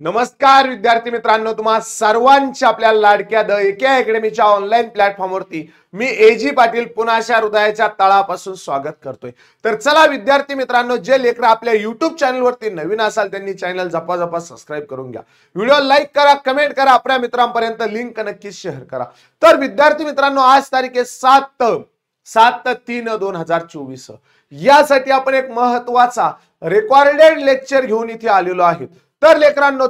नमस्कार विद्यार्थी मित्रांनो, तुम्हा सर्वांच्या आपल्या लाडक्या द एके अकॅडमीच्या ऑनलाईन प्लॅटफॉर्मवरती मी एजी पाटील पुन्हा हृदयाच्या तळापासून स्वागत करतोय। तर चला विद्यार्थी मित्रांनो, जे लेकर आपल्या YouTube चॅनलवरती नवीन असाल त्यांनी चॅनल झपाझपा सबस्क्राइब करून घ्या, व्हिडिओ लाईक करा, कमेंट करा, आपल्या मित्रांपर्यंत लिंक नक्की शेअर करा। तर विद्यार्थी मित्रांनो, आज तारीख आहे 7/3/2024 यासाठी आपण एक महत्त्वाचा रेकॉर्डेड लेक्चर घेऊन इथे आलेलो आहे। तर लेकरांनो,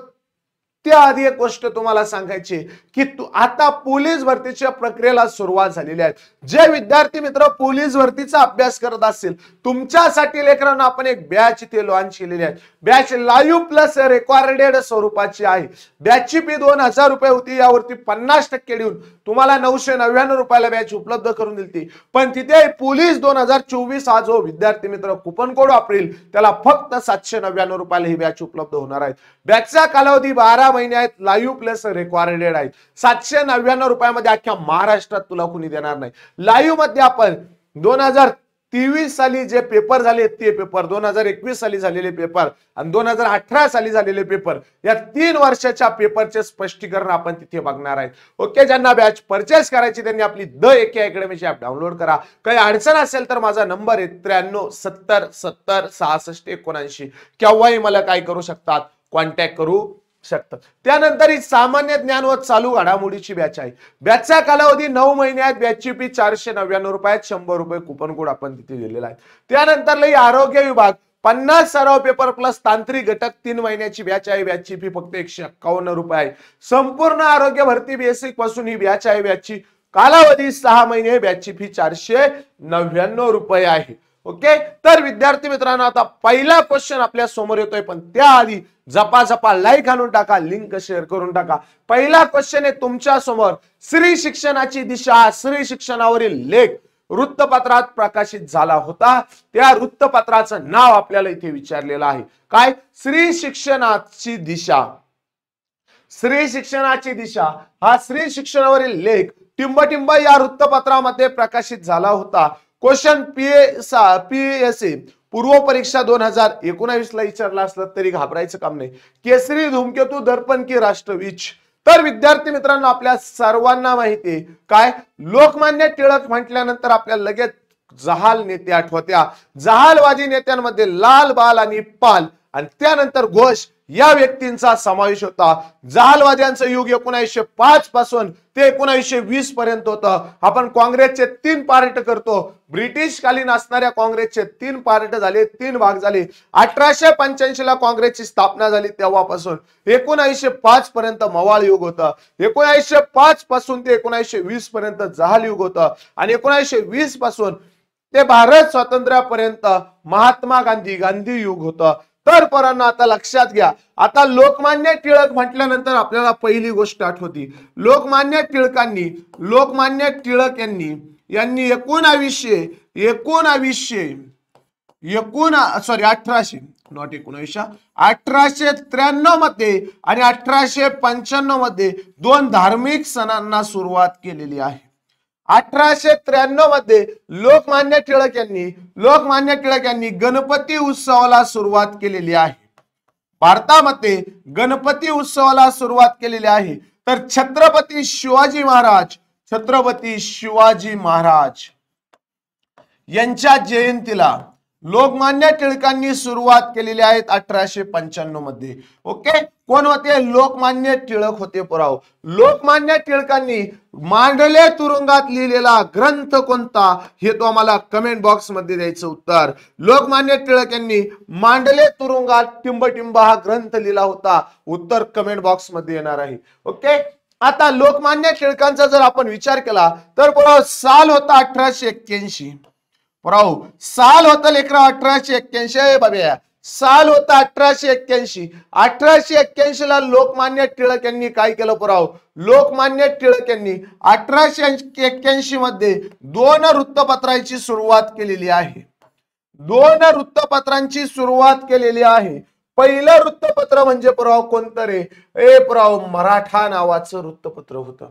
त्याआधी एक गोष्ट तुम्हाला सांगायची की आता पोलीस भरतीच्या प्रक्रियेला सुरुवात झालेली आहे। जे विद्यार्थी मित्र पोलीस भरतीचा अभ्यास करत असतील तुमच्यासाठी लेकरांनो आपण एक बॅच इथे लॉन्च केलेली आहे। बॅच लाईव्ह प्लस रेकॉर्डेड स्वरूपाची आहे। बॅचची फी 2000 रुपये होती, यावरती 50% देऊन तुम्हाला 999 रुपयाला बॅच उपलब्ध करून दिली। पण तिथे पोलीस 2024 हा जो विद्यार्थी मित्र कुपन कोड वापरेल त्याला फक्त 799 रुपयाला ही बॅच उपलब्ध होणार आहे। बॅचचा कालावधी 12 महिने आहेत, लाईव्ह प्लस रेकॉर्डेड आहेत। 799 रुपयामध्ये अख्ख्या महाराष्ट्रात तुला कोणी देणार नाही। लाईव्ह मध्ये आपण 2023 साली जे पेपर झाले ते पेपर, 2021 साली झालेले पेपर आणि 2018 साली झालेले पेपर, या 3 वर्षाच्या पेपरचे स्पष्टीकरण आपण तिथे बघणार आहे। ओके, ज्यांना बॅच परचेस करायची त्यांनी आपली द एके अकॅडमीची ॲप डाउनलोड करा। काही अडचण असेल तर माझा नंबर आहे 93 70 70 66 79, केव्हाही मला काय करू शकतात, कॉन्टॅक्ट करू शकतात। त्यानंतर ही सामान्य ज्ञान व चालू घडामोडीची बॅच आहे। बॅचचा कालावधी 9 महिने आहेत। बॅचची फी 499 रुपये, 100 रुपये कुपन कोड आपण तिथे दिलेला आहे। त्यानंतर लई आरोग्य विभाग 50 सराव पेपर प्लस तांत्रिक घटक 3 महिन्याची बॅच आहे। बॅचची फी फक्त 151 रुपये आहे। संपूर्ण आरोग्य भरती बेसिक पासून ही बॅच आहे। बॅचची कालावधी 6 महिने, बॅचची फी 499 रुपये आहे। ओके, तर विद्यार्थी मित्रांनो, आता पहिला क्वेश्चन आपल्या समोर येतोय, पण त्याआधी झपाझपा लाईक आणून टाका, लिंक शेअर करून टाका। पहिला क्वेश्चन आहे तुमच्या समोर, स्त्री शिक्षणाची दिशा, स्त्री शिक्षणावरील लेख वृत्तपत्रात प्रकाशित झाला होता। त्या वृत्तपत्राचं नाव आपल्याला इथे विचारलेलं आहे। काय? स्त्री शिक्षणाची दिशा। स्त्री शिक्षणाची दिशा हा स्त्री शिक्षणावरील लेख टिंबटिंब या वृत्तपत्रामध्ये प्रकाशित झाला होता। क्वेश्चन पीएससी पूर्व परीक्षा 2019 ला विचारला असला तरी घाबरायचं काम नाही। केसरी, धूमकेतू, दर्पण की राष्ट्रवीच। तर विद्यार्थी मित्रांनो, आपल्या सर्वांना माहिती आहे काय, लोकमान्य टिळक म्हटल्यानंतर आपल्याला लगेच जहाल नेते आठवत्या। जहालवादी नेत्यांमध्ये लाल, बाल आणि पाल आणि त्यानंतर घोष या व्यक्तींचा समावेश होता। जहालवाद्यांचं युग 1905 पासून ते 1920 पर्यंत होतं। आपण काँग्रेसचे 3 पार्ट करतो। ब्रिटिश कालीन असणाऱ्या काँग्रेसचे 3 पार्ट झाले, 3 भाग झाले। 1885 ला काँग्रेसची स्थापना झाली, तेव्हापासून 1905 पर्यंत मवाळ युग होता। 1905 पासून ते 1920 पर्यंत जहाल युग होतं आणि 1920 पासून ते भारत स्वातंत्र्यापर्यंत महात्मा गांधी युग होतं। तर पोरांनो, आता लक्षात घ्या, आता लोकमान्य टिळक म्हटल्यानंतर आपल्याला पहिली गोष्ट आठवती, लोकमान्य टिळक यांनी 1893 मध्ये आणि 1895 मध्ये 2 धार्मिक सणांना सुरुवात केलेली आहे। 1893 मध्ये लोकमान्य टिळक यांनी गणपती उत्सवाला सुरुवात केलेली आहे। भारतामध्ये गणपती उत्सवाला सुरुवात केलेली आहे। तर छत्रपती शिवाजी महाराज यांच्या जयंतीला लोकमान्य टिळकांनी सुरुवात केलेली आहे 1895 मध्ये। ओके, कोण होते? लोकमान्य टिळक होते पुराव। लोकमान्य टिळकांनी मांडले तुरुंगात लिहिलेला ग्रंथ कोणता, हे तो आम्हाला कमेंट बॉक्स मध्ये द्यायचं उत्तर। लोकमान्य टिळक यांनी मांडले तुरुंगात टिंबटिंब हा ग्रंथ लिहिला होता। उत्तर कमेंट बॉक्स मध्ये येणार आहे। ओके, आता लोकमान्य टिळकांचा जर आपण विचार केला तर पुराव साल होता 1881। पुराव साल होता लेकरा 1881 बाबा, साल होता 1881। 1881 ला लोकमान्य टिळक यांनी काय केलं पुराव? लोकमान्य टिळक यांनी 1881 मध्ये 2 वृत्तपत्रांची सुरुवात केलेली आहे। 2 वृत्तपत्रांची सुरुवात केलेली आहे। पहिलं वृत्तपत्र म्हणजे पुराव कोणतं रे? पुराव मराठा नावाचं वृत्तपत्र होतं।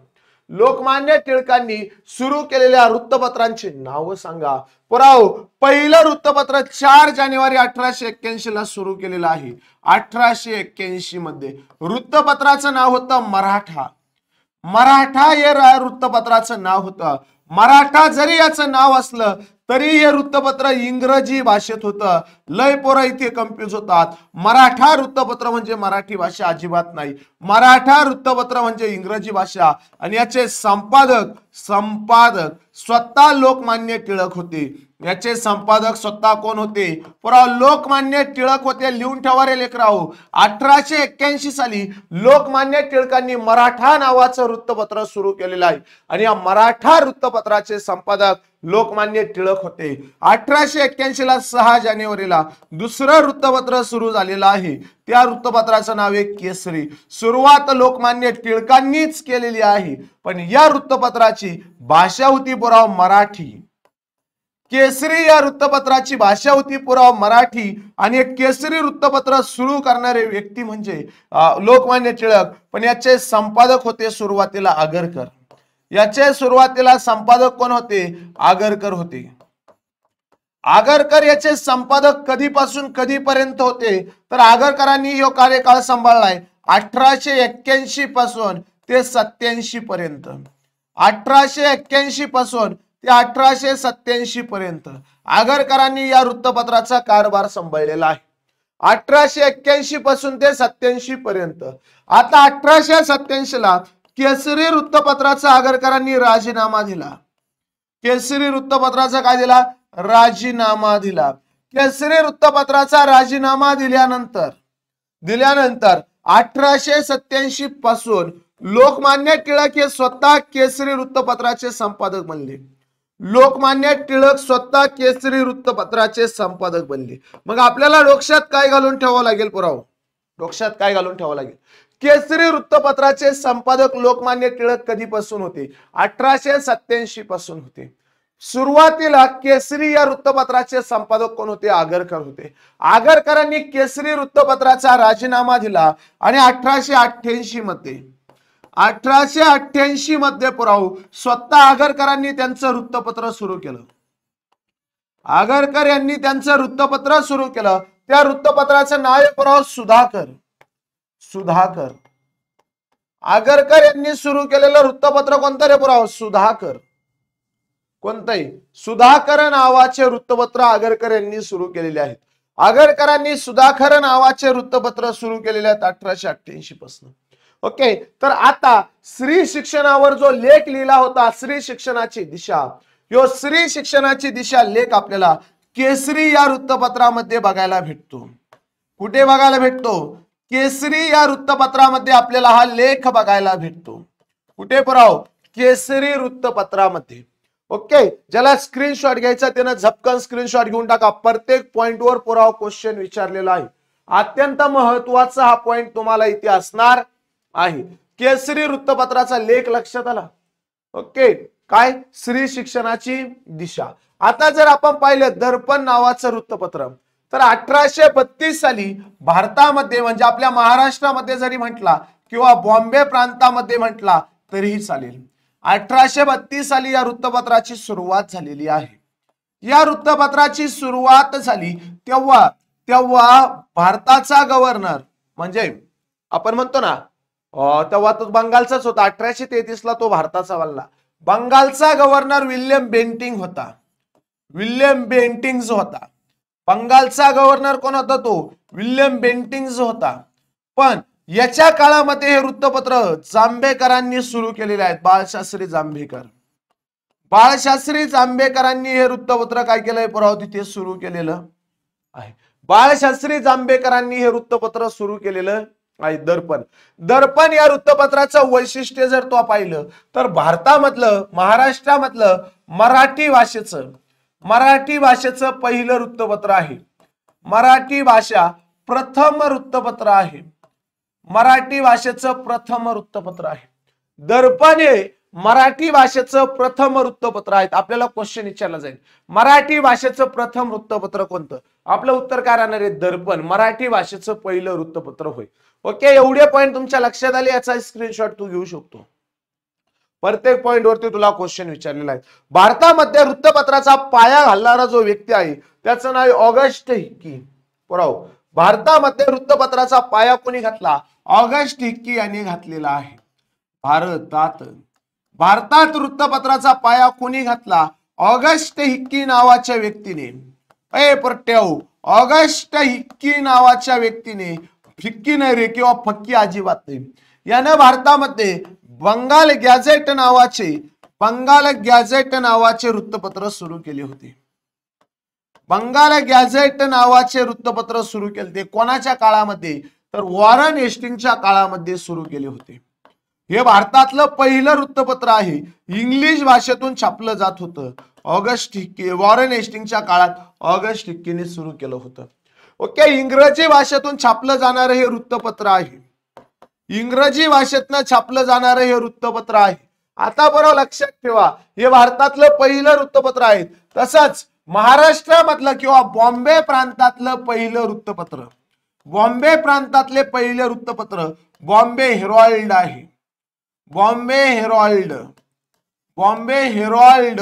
लोकमान्य टिळकांनी सुरू केलेल्या वृत्तपत्रांची नाव सांगा. पुराव, पहिलं वृत्तपत्र 4 जानेवारी 1881 ला सुरू केलेलं आहे. 1881 मध्ये वृत्तपत्राचं नाव होतं मराठा. मराठा हे वृत्तपत्राचं नाव होतं. मराठा जरी याचं नाव असलं तरी हे वृत्तपत्र इंग्रजी भाषेत होतं. लय पोरं इथे कन्फ्युज होतात. मराठा वृत्तपत्र म्हणजे मराठी भाषा अजिबात नाही. मराठा वृत्तपत्र म्हणजे इंग्रजी भाषा आणि याचे संपादक स्वतः लोकमान्य टिळक होते. याचे संपादक स्वतः कोण होते? पुरा लोकमान्य टिळक होते. लिहून ठेवा रे लेकराओ. 1881 साली लोकमान्य टिळकांनी मराठा नावाचं वृत्तपत्र सुरू केलेलं आहे आणि या मराठा वृत्तपत्राचे संपादक लोकमान्य टिळक होते. 1881 ला 6 जानेवारीला दुसरं वृत्तपत्र सुरू झालेलं आहे. त्या वृत्तपत्राचं नाव आहे केसरी. सुरुवात लोकमान्य टिळकांनीच केलेली आहे पण या वृत्तपत्राची भाषा होती पुराव मराठी. केसरी या वृत्तपत्राची भाषा होती पुराव मराठी आणि केसरी वृत्तपत्र सुरू करणारे व्यक्ती म्हणजे लोकमान्य टिळक पण याचे संपादक होते सुरुवातीला आगरकर. याचे सुरुवातीला संपादक कोण होते? आगरकर होते. आगरकर याचे संपादक कधीपासून कधीपर्यंत होते तर आगरकरांनी हा कार्यकाळ सांभाळलाय 1881 पासून ते 87 पर्यंत. 1881 पासून ते 1887 पर्यंत आगरकरांनी या वृत्तपत्राचा कारभार सांभाळलेला आहे. 1881 पासून ते 87 पर्यंत. आता 1887 ला केसरी वृत्तपत्राचा आगरकरांनी राजीनामा दिला. केसरी वृत्तपत्राचा काय दिला? राजीनामा दिला. केसरी वृत्तपत्राचा राजीनामा दिल्यानंतर 1887 पासून लोकमान्य टिळक हे स्वतः केसरी वृत्तपत्राचे संपादक बनले. लोकमान्य टिळक स्वतः केसरी वृत्तपत्राचे संपादक बनले. मग आपल्याला डोक्यात काय घालून ठेवावं लागेल पुराव? डोक्यात काय घालून ठेवावं लागेल? केसरी वृत्तपत्राचे संपादक लोकमान्य टिळक कधीपासून होते? 1887 पासून होते. सुरुवातीला केसरी या वृत्तपत्राचे संपादक कोण होते? आगरकर होते. आगरकरांनी केसरी वृत्तपत्राचा राजीनामा दिला आणि 1888 मध्ये पुराव स्वतः आगरकरांनी त्यांचं वृत्तपत्र सुरू केलं. आगरकर यांनी त्यांचं वृत्तपत्र सुरू केलं. त्या वृत्तपत्राचं नाव आहे पुराव सुधाकर. आगरकर यांनी सुरू केलेलं वृत्तपत्र कोणतं रे पुराव? सुधाकर. कोणतंही सुधाकर नावाचे वृत्तपत्र आगरकर यांनी सुरू केलेले आहेत. आगरकरांनी सुधाकर नावाचे वृत्तपत्र सुरू केलेले आहेत 1888 पासून. ओके, तर आता स्त्री शिक्षणावर जो लेख लिहिला होता स्त्री शिक्षणाची दिशा, यो स्त्री शिक्षणाची दिशा लेख आपल्याला केसरी या वृत्तपत्रामध्ये बघायला भेटतो. कुठे बघायला भेटतो? केसरी या वृत्तपत्रामध्ये आपल्याला हा लेख बघायला भेटतो. कुठे पुराव? केसरी वृत्तपत्रामध्ये. ओके, ज्याला स्क्रीनशॉट घ्यायचा त्यानं झपकन स्क्रीनशॉट घेऊन टाका. प्रत्येक पॉइंटवर पुराव क्वेश्चन विचारलेला आहे. अत्यंत महत्वाचा हा पॉइंट तुम्हाला इथे असणार आहे. केसरी वृत्तपत्राचा लेख लक्षात आला? ओके, काय? स्त्री शिक्षणाची दिशा. आता जर आपण पाहिलं दर्पण नावाचं वृत्तपत्र तर 1832 साली भारतामध्ये म्हणजे आपल्या महाराष्ट्रामध्ये जरी म्हटला किंवा बॉम्बे प्रांतामध्ये म्हटला तरीही चालेल. 1832 साली या वृत्तपत्राची सुरुवात झालेली आहे. या वृत्तपत्राची सुरुवात झाली तेव्हा भारताचा गव्हर्नर म्हणजे आपण म्हणतो ना तेव्हा तो बंगालचाच होता. 1833 ला तो भारताचा बनला. बंगालचा गव्हर्नर विल्यम बेंटिंग होता. विल्यम बेंटिंग्ज होता. बंगालचा गव्हर्नर कोण होता? तो विल्यम बेंटिंग्ज होता. पण याच्या काळामध्ये हे वृत्तपत्र जांभेकरांनी सुरू केलेले आहेत. बाळशास्त्री जांभेकर. बाळशास्त्री जांभेकरांनी हे वृत्तपत्र काय केलंय पुराव तिथे सुरू केलेलं आहे. बाळशास्त्री जांभेकरांनी हे वृत्तपत्र सुरू केलेलं आहे. दर्पण या वृत्तपत्राचं वैशिष्ट्य जर तो पाहिलं तर भारतामधलं महाराष्ट्रामधलं मराठी भाषेचं पहिलं वृत्तपत्र आहे. मराठी भाषा प्रथम वृत्तपत्र आहे. मराठी भाषेचं प्रथम वृत्तपत्र आहे. दर्पण हे मराठी भाषेचं प्रथम वृत्तपत्र आहे. आपल्याला क्वेश्चन विचारला जाईल मराठी भाषेचं प्रथम वृत्तपत्र कोणतं? आपलं उत्तर काय राहणार आहे? दर्पण मराठी भाषेचं पहिलं वृत्तपत्र होय. ओके, एवढे पॉइंट तुमच्या लक्षात आले. याचा स्क्रीनशॉट तू घेऊ शकतो. प्रत्येक पॉइंट वरती तुला क्वेश्चन विचारलेला आहे. भारतामध्ये वृत्तपत्राचा पाया घालणारा जो व्यक्ती आहे त्याचं नाव ऑगस्ट हिक्की. बरोबर. भारतामध्ये वृत्तपत्राचा पाया कोणी घातला? ऑगस्ट हिक्की यांनी घातलेला आहे. भारतात वृत्तपत्राचा पाया कोणी घातला? ऑगस्ट हिक्की नावाच्या व्यक्तीने. ऑगस्ट हिक्की नावाच्या व्यक्तीने, फिक्की नाही रे किंवा फक्की अजिबात नाही, यानं भारतामध्ये बंगाल गॅझेट नावाचे वृत्तपत्र सुरू केले होते. बंगाल गॅझेट नावाचे वृत्तपत्र सुरू केले ते कोणाच्या काळामध्ये? तर वॉरन हेस्टिंगच्या काळामध्ये सुरू केले होते. हे भारतातलं पहिलं वृत्तपत्र आहे. इंग्लिश भाषेतून छापलं जात होतं. ऑगस्ट हिक्की, वॉरन हेस्टिंगच्या काळात ऑगस्ट हिक्कीने सुरू केलं होतं. ओके. इंग्रजी भाषेतून छापलं जाणारं हे वृत्तपत्र आहे. इंग्रजी भाषेतनं छापलं जाणारं हे वृत्तपत्र आहे. आता बरोबर लक्षात ठेवा, हे भारतातलं पहिलं वृत्तपत्र आहे. तसंच महाराष्ट्रामधलं किंवा बॉम्बे प्रांतातलं पहिलं वृत्तपत्र, बॉम्बे प्रांतातले पहिले वृत्तपत्र बॉम्बे हेरॉल्ड आहे. बॉम्बे हेरॉल्ड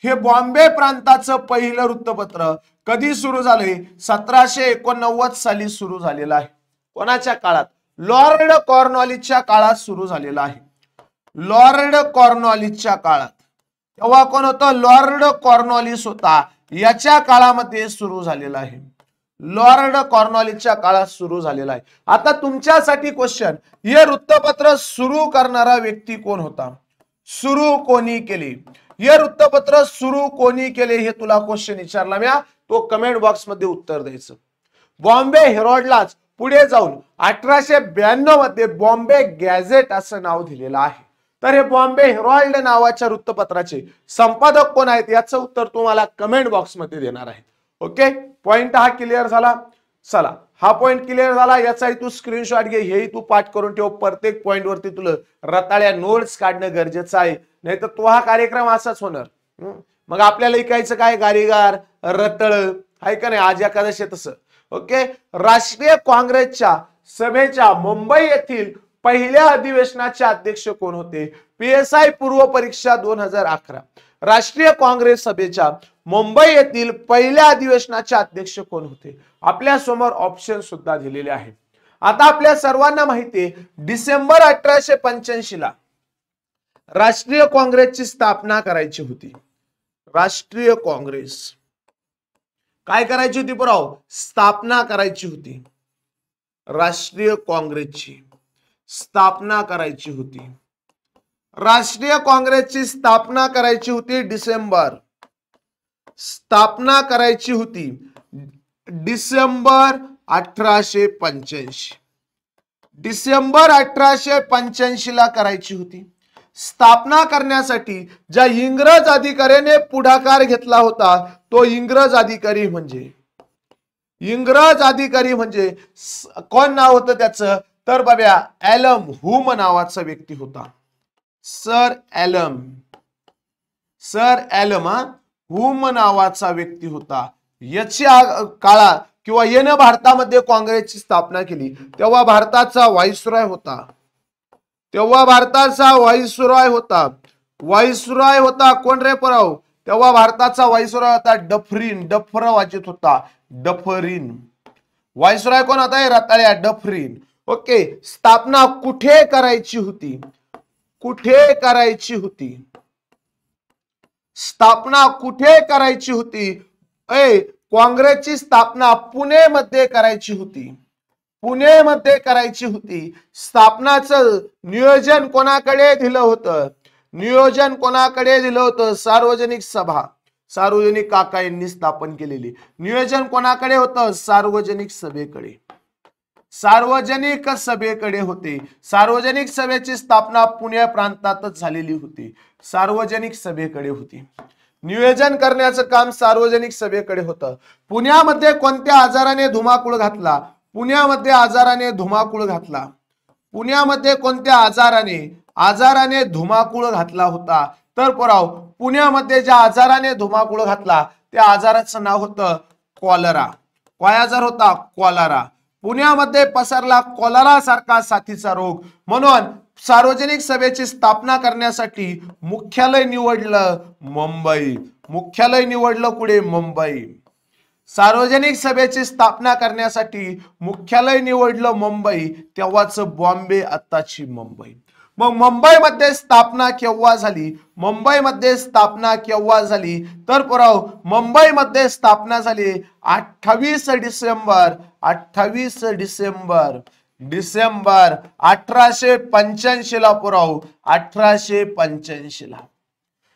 हे बॉम्बे प्रांताचं पहिलं वृत्तपत्र कधी सुरू झाले? 1789 साली सुरू झालेलं आहे. कोणाच्या काळात? लॉर्ड कॉर्नवॉलिसच्या काळात सुरू झालेला आहे. लॉर्ड कॉर्नवॉलिसच्या काळात. तेव्हा कोण होतं? लॉर्ड कॉर्नवॉलिस होता. याच्या काळामध्ये सुरू झालेला आहे. लॉर्ड कॉर्नवॉलिसच्या काळात सुरू झालेला आहे. आता तुमच्यासाठी क्वेश्चन, हे वृत्तपत्र सुरू करणारा व्यक्ती कोण होता? सुरू कोणी केले? हे वृत्तपत्र सुरू कोणी केले हे तुला क्वेश्चन विचारला मी, तो कमेंट बॉक्स मध्ये उत्तर द्यायचं. बॉम्बे हेरॉल्डलाच पुढे जाऊन 1892 मध्ये बॉम्बे गॅझेट असं नाव दिलेलं आहे. तर हे बॉम्बे हेरॉल्ड नावाच्या वृत्तपत्राचे संपादक कोण आहेत याचं उत्तर तुम्हाला कमेंट बॉक्स मध्ये देणार आहे. ओके. पॉइंट हा क्लिअर झाला. चला, हा पॉइंट क्लिअर झाला. याचाही तू स्क्रीनशॉट घे, हेही तू पाठ करून ठेव. प्रत्येक पॉइंट वरती तुला रताळ्या नोट्स काढणं गरजेचं आहे, नाहीतर तो हा कार्यक्रम असाच होणार. मग आपल्याला ऐकायचं काय? गारीगार रतळ आहे का नाही, आज एकादशी तसं. ओके. राष्ट्रीय काँग्रेसच्या सभेच्या मुंबई येथील पहिल्या अधिवेशनाचे अध्यक्ष कोण होते? PSI पूर्व परीक्षा 2011. राष्ट्रीय काँग्रेस सभेच्या मुंबई येथील पहिल्या अधिवेशनाचे अध्यक्ष कोण होते? आपल्या समोर ऑप्शन सुद्धा दिलेले आहे. आता आपल्या सर्वांना माहिती आहे, डिसेंबर 1885 ला राष्ट्रीय काँग्रेसची स्थापना करायची होती. राष्ट्रीय काँग्रेस काय करायची होती? बरोबर, स्थापना करायची होती. राष्ट्रीय काँग्रेसची स्थापना करायची होती. राष्ट्रीय काँग्रेसची स्थापना करायची होती. स्थापना करायची होती डिसेंबर 1885. डिसेंबर 1885 ला करायची होती. स्थापना करण्यासाठी ज्या इंग्रज अधिकाऱ्याने पुढाकार घेतला होता तो इंग्रज अधिकारी म्हणजे कोण नाव होतं त्याचं? तर बाब्या ॲलम हुम नावाचा व्यक्ती होता. सर ॲलम हुम नावाचा व्यक्ती होता. याच्या काळात किंवा याने भारतामध्ये काँग्रेसची स्थापना केली तेव्हा भारताचा व्हाईसरॉय होता. कोण रे पराव? तेव्हा भारताचा व्हाईसरॉय होता डफरीन. डफर वाचित होता डफरीन. व्हाईसरॉय कोण होता? रताळ्या डफरीन. ओके. स्थापना कुठे करायची होती? स्थापना कुठे करायची होती? काँग्रेसची स्थापना पुणे मध्ये करायची होती. स्थापनाचं नियोजन कोणाकडे दिलं होतं? सार्वजनिक सभा. सार्वजनिक काका यांनी स्थापन केलेली. नियोजन कोणाकडे होतं? सार्वजनिक सभेकडे होते. सार्वजनिक सभेची स्थापना पुणे प्रांतातच झालेली होती. सार्वजनिक सभेकडे होती. नियोजन करण्याचं काम सार्वजनिक सभेकडे होतं. पुण्यामध्ये कोणत्या आजाराने धुमाकूळ घातला? पुण्यामध्ये कोणत्या आजाराने धुमाकूळ घातला होता? तर पराव पुण्यामध्ये ज्या आजाराने धुमाकूळ घातला त्या आजाराचं नाव होतं कॉलरा. काय आजार होता? कॉलरा. पुण्यामध्ये पसरला कॉलरा सारखा साथीचा रोग, म्हणून सार्वजनिक सभेची स्थापना करण्यासाठी मुख्यालय निवडलं मुंबई. मुख्यालय निवडलं कुठे? मुंबई. सार्वजनिक सभेची स्थापना करण्यासाठी मुख्यालय निवडलं मुंबई. तेव्हाच बॉम्बे, आत्ताची मुंबई. मग मुंबईमध्ये स्थापना केव्हा झाली? मुंबईमध्ये स्थापना केव्हा झाली? तर पुराव मुंबईमध्ये स्थापना झाली 28 डिसेंबर 1885 ला. पुराव 1885 ला.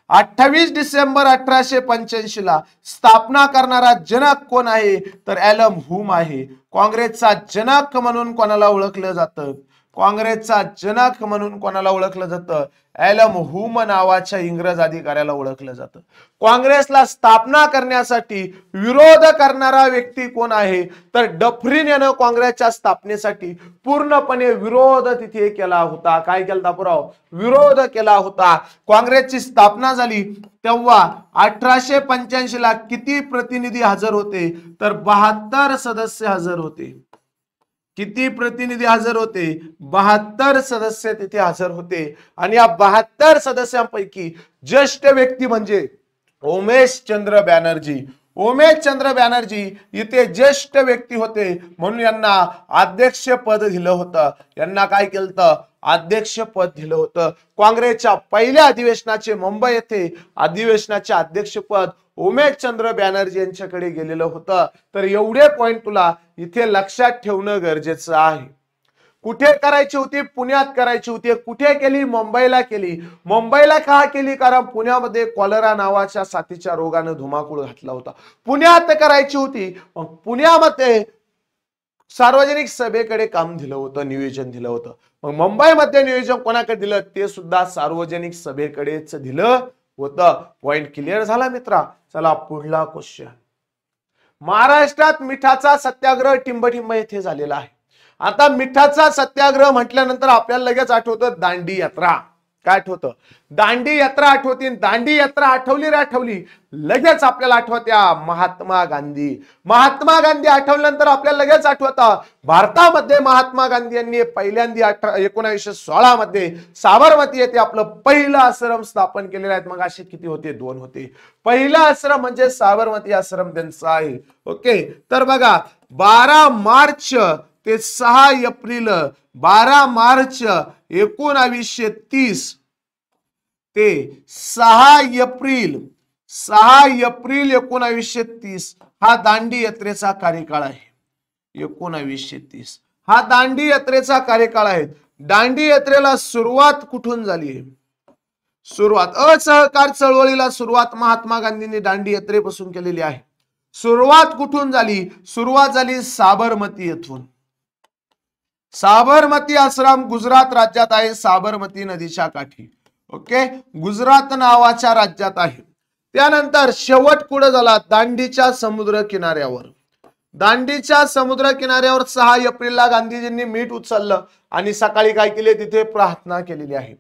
28 डिसेंबर 1885 ला स्थापना करणारा जनक कोण आहे? तर ॲलन ह्यूम आहे. काँग्रेसचा जनक म्हणून कोणाला ओळखलं जातं? काँग्रेसचा जनक म्हणून कोणाला ओळखलं जातं? ॲलन ह्यूम नावाच्या इंग्रज अधिकाऱ्याला ओळखलं जातं. काँग्रेसला स्थापना करण्यासाठी विरोध करणारा व्यक्ती कोण आहे? तर डफरीन यानं काँग्रेसच्या स्थापनेसाठी पूर्णपणे विरोध तिथे केला होता. काय केला पुराव? विरोध केला होता. काँग्रेसची स्थापना झाली तेव्हा 1885 ला किती प्रतिनिधी हजर होते? तर 72 सदस्य हजर होते. किती प्रतिनिधी हजर होते? 72 सदस्य तिथे हजर होते. आणि या 72 सदस्यांपैकी ज्येष्ठ व्यक्ती म्हणजे उमेश चंद्र बॅनर्जी. उमेश चंद्र बॅनर्जी इथे ज्येष्ठ व्यक्ती होते म्हणून यांना अध्यक्ष पद दिलं होतं. यांना काय केलं? अध्यक्ष पद दिलं होतं. काँग्रेसच्या पहिल्या अधिवेशनाचे मुंबई येथे अधिवेशनाचे अध्यक्षपद उमेश चंद्र बॅनर्जी यांच्याकडे गेलेलं होतं. तर एवढे पॉइंट तुला इथे लक्षात ठेवणं गरजेचं आहे. कुठे करायची होती? पुण्यात करायची होती. कुठे केली? मुंबईला केली. मुंबईला का केली? कारण पुण्यामध्ये कॉलरा नावाच्या साथीच्या रोगानं धुमाकूळ घातला होता. पुण्यात करायची होती. मग पुण्यामध्ये सार्वजनिक सभेकडे काम दिलं होतं, नियोजन दिलं होतं. मग मुंबईमध्ये नियोजन कोणाकडे दिलं? ते सुद्धा सार्वजनिक सभेकडेच दिलं होतं. पॉइंट क्लिअर झाला मित्रा? चला पुढला क्वेश्चन. महाराष्ट्रात मिठाचा सत्याग्रह टिंबटिंब येथे झालेला आहे. आता मिठाचा सत्याग्रह म्हटल्यानंतर आपल्याला लगेच आठवतं दांडी यात्रा. काय आठवतं? दांडी यात्रा आठवते. दांडी यात्रा आठवली लगेच आपल्याला आठवत्या महात्मा गांधी. महात्मा गांधी आठवल्यानंतर आपल्याला लगेच आठवतं भारतामध्ये महात्मा गांधी यांनी पहिल्यांदा 1916 मध्ये साबरमती येथे आपलं पहिलं आश्रम स्थापन केलेलं आहे. मग असे किती होते? 2 होते. पहिला आश्रम म्हणजे साबरमती आश्रम त्यांचा आहे. ओके. तर बघा 12 मार्च ते 6 एप्रिल 12 मार्च 1930 ते 6 एप्रिल 1930 हा दांडी यात्रेचा कार्यकाळ आहे. 1930 हा दांडी यात्रेचा कार्यकाळ आहे. दांडी यात्रेला सुरुवात कुठून झाली? सुरुवात असहकार चळवळीला सुरुवात महात्मा गांधींनी दांडी यात्रेपासून केलेली आहे. सुरुवात कुठून झाली? सुरुवात झाली साबरमती येथून. साबरमती आश्रम गुजरात राज्यात आहे. साबरमती नदीच्या काठी. ओके. गुजरात नावाच्या राज्यात आहे. त्यानंतर शेवट कुठे झाला? दांडीच्या समुद्र किनाऱ्यावर. दांडीच्या समुद्र किनाऱ्यावर 6 एप्रिलला गांधीजींनी मीठ उचललं आणि सकाळी काय केले? तिथे प्रार्थना केलेली आहे.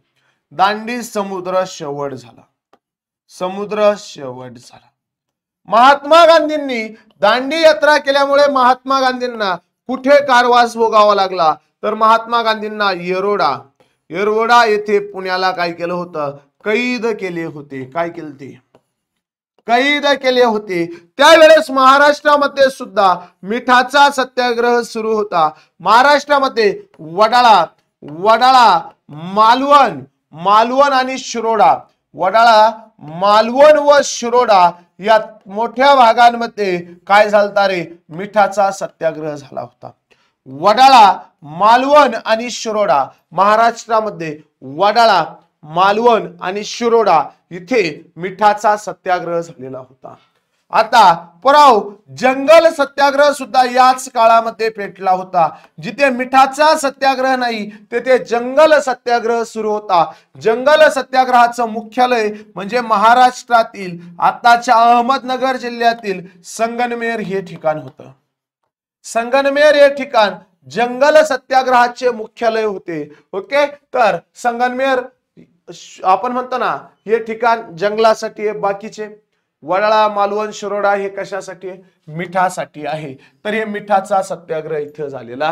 दांडी समुद्र शेवट झाला. समुद्र शेवट झाला. महात्मा गांधींनी दांडी यात्रा केल्यामुळे महात्मा गांधींना कुठे कारवास भोगावा लागला? तर महात्मा गांधींना येरवडा येथे पुण्याला काय केलं होतं? कैद केले होते. काय केले ते? कैद केले होते. त्यावेळेस महाराष्ट्रामध्ये सुद्धा मिठाचा सत्याग्रह सुरू होता. महाराष्ट्रामध्ये वडाळा मालवण आणि शिरोडा. वडाळा, मालवण व शिरोडा या मोठ्या भागांमध्ये काय झालता रे? मिठाचा सत्याग्रह झाला होता. वडाळा, मालवण आणि शिरोडा महाराष्ट्रामध्ये वडाळा, मालवण आणि शिरोडा इथे मिठाचा सत्याग्रह झालेला होता. आता पुराव जंगल सत्याग्रह सुद्धा याच काळामध्ये पेटला होता. जिथे मिठाचा सत्याग्रह नाही तेथे जंगल सत्याग्रह सुरू होता. जंगल सत्याग्रहाचं मुख्यालय म्हणजे महाराष्ट्रातील आताच्या अहमदनगर जिल्ह्यातील संगमनेर हे ठिकाण होतं. संगमनेर हे ठिकाण जंगल सत्याग्रहाचे मुख्यालय होते. ओके. तर संगमनेर आपण म्हणतो ना हे ठिकाण जंगलासाठी आहे. बाकीचे वडाळा, मालवण, शिरोडा हे कशासाठी आहे? मिठासाठी आहे. तर हे मिठाचा सत्याग्रह इथे झालेला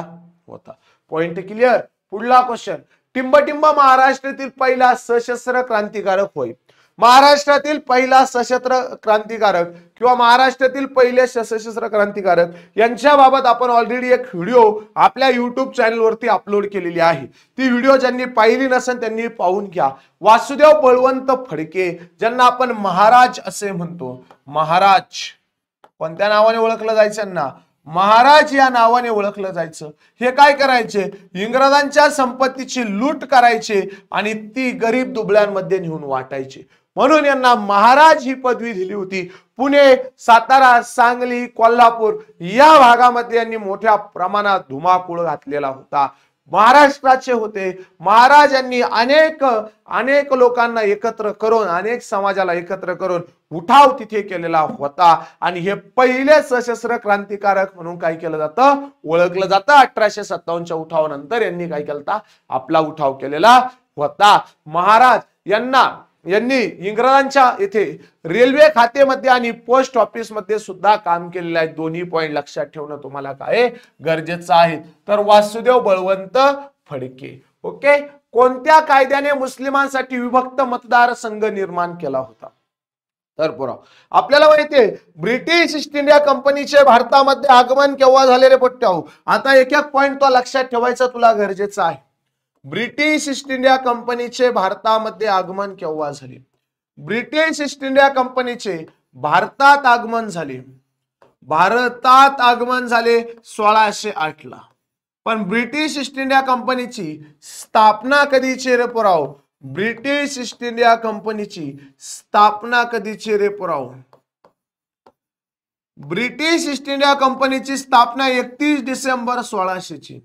होता. Point clear? पुढला क्वेश्चन. टिंबटिंब महाराष्ट्रातील पहिला सशस्त्र क्रांतिकारक होय. महाराष्ट्रातील पहिला सशस्त्र क्रांतिकारक किंवा महाराष्ट्रातील पहिले सशस्त्र क्रांतिकारक यांच्याबाबत आपण ऑलरेडी एक व्हिडिओ आपल्या युट्यूब चॅनलवरती अपलोड केलेली आहे. ती व्हिडिओ ज्यांनी पाहिली नसेल त्यांनी पाहून घ्या. वासुदेव बळवंत फडके, ज्यांना आपण महाराज असे म्हणतो, महाराज कोणत्या नावाने ओळखलं जायचं ना, महाराज या नावाने ओळखलं जायचं. हे काय करायचे, इंग्रजांच्या संपत्तीची लूट करायचे आणि ती गरीब दुबळ्यांमध्ये नेऊन वाटायचे. म्हणून यांना महाराज ही पदवी दिली होती. पुणे, सातारा, सांगली, कोल्हापूर या भागामध्ये यांनी मोठ्या प्रमाणात धुमाकूळ घातलेला होता. महाराष्ट्राचे होते. महाराजांनी अनेक लोकांना एकत्र करून, अनेक समाजाला एकत्र करून उठाव तिथे केलेला होता आणि हे पहिले सशस्त्र क्रांतिकारक म्हणून काय केलं जातं, ओळखलं जातं. 1857च्या उठावानंतर यांनी काय केलं, आपला उठाव केलेला होता. महाराज यांनी इंग्रजांच्या येथे रेल्वे खात्यामध्ये आणि पोस्ट ऑफिस मध्ये सुद्धा काम केलेलं आहे. दोन्ही पॉइंट लक्षात ठेवणं तुम्हाला काय गरजेचं आहे. तर वासुदेव बळवंत फडके. ओके. कोणत्या कायद्याने मुस्लिमांसाठी विभक्त मतदारसंघ निर्माण केला होता, तर पुरा आपल्याला माहितीये ब्रिटिश ईस्ट इंडिया कंपनीचे भारतामध्ये आगमन केव्हा झाले रे पोट्ट्याहो. आता एक एक पॉइंट तो लक्षात ठेवायचा तुला गरजेचं आहे. ब्रिटिश ईस्ट इंडिया कंपनीचे भारतामध्ये आगमन केव्हा झाले. ब्रिटिश ईस्ट इंडिया कंपनीचे भारतात आगमन झाले 1608 ला. पण ब्रिटिश ईस्ट इंडिया कंपनीची स्थापना कधीची रे पुराव, ब्रिटिश ईस्ट इंडिया कंपनीची स्थापना कधीची रे पुराव, ब्रिटिश ईस्ट इंडिया कंपनीची स्थापना 31 डिसेंबर 1600 ची.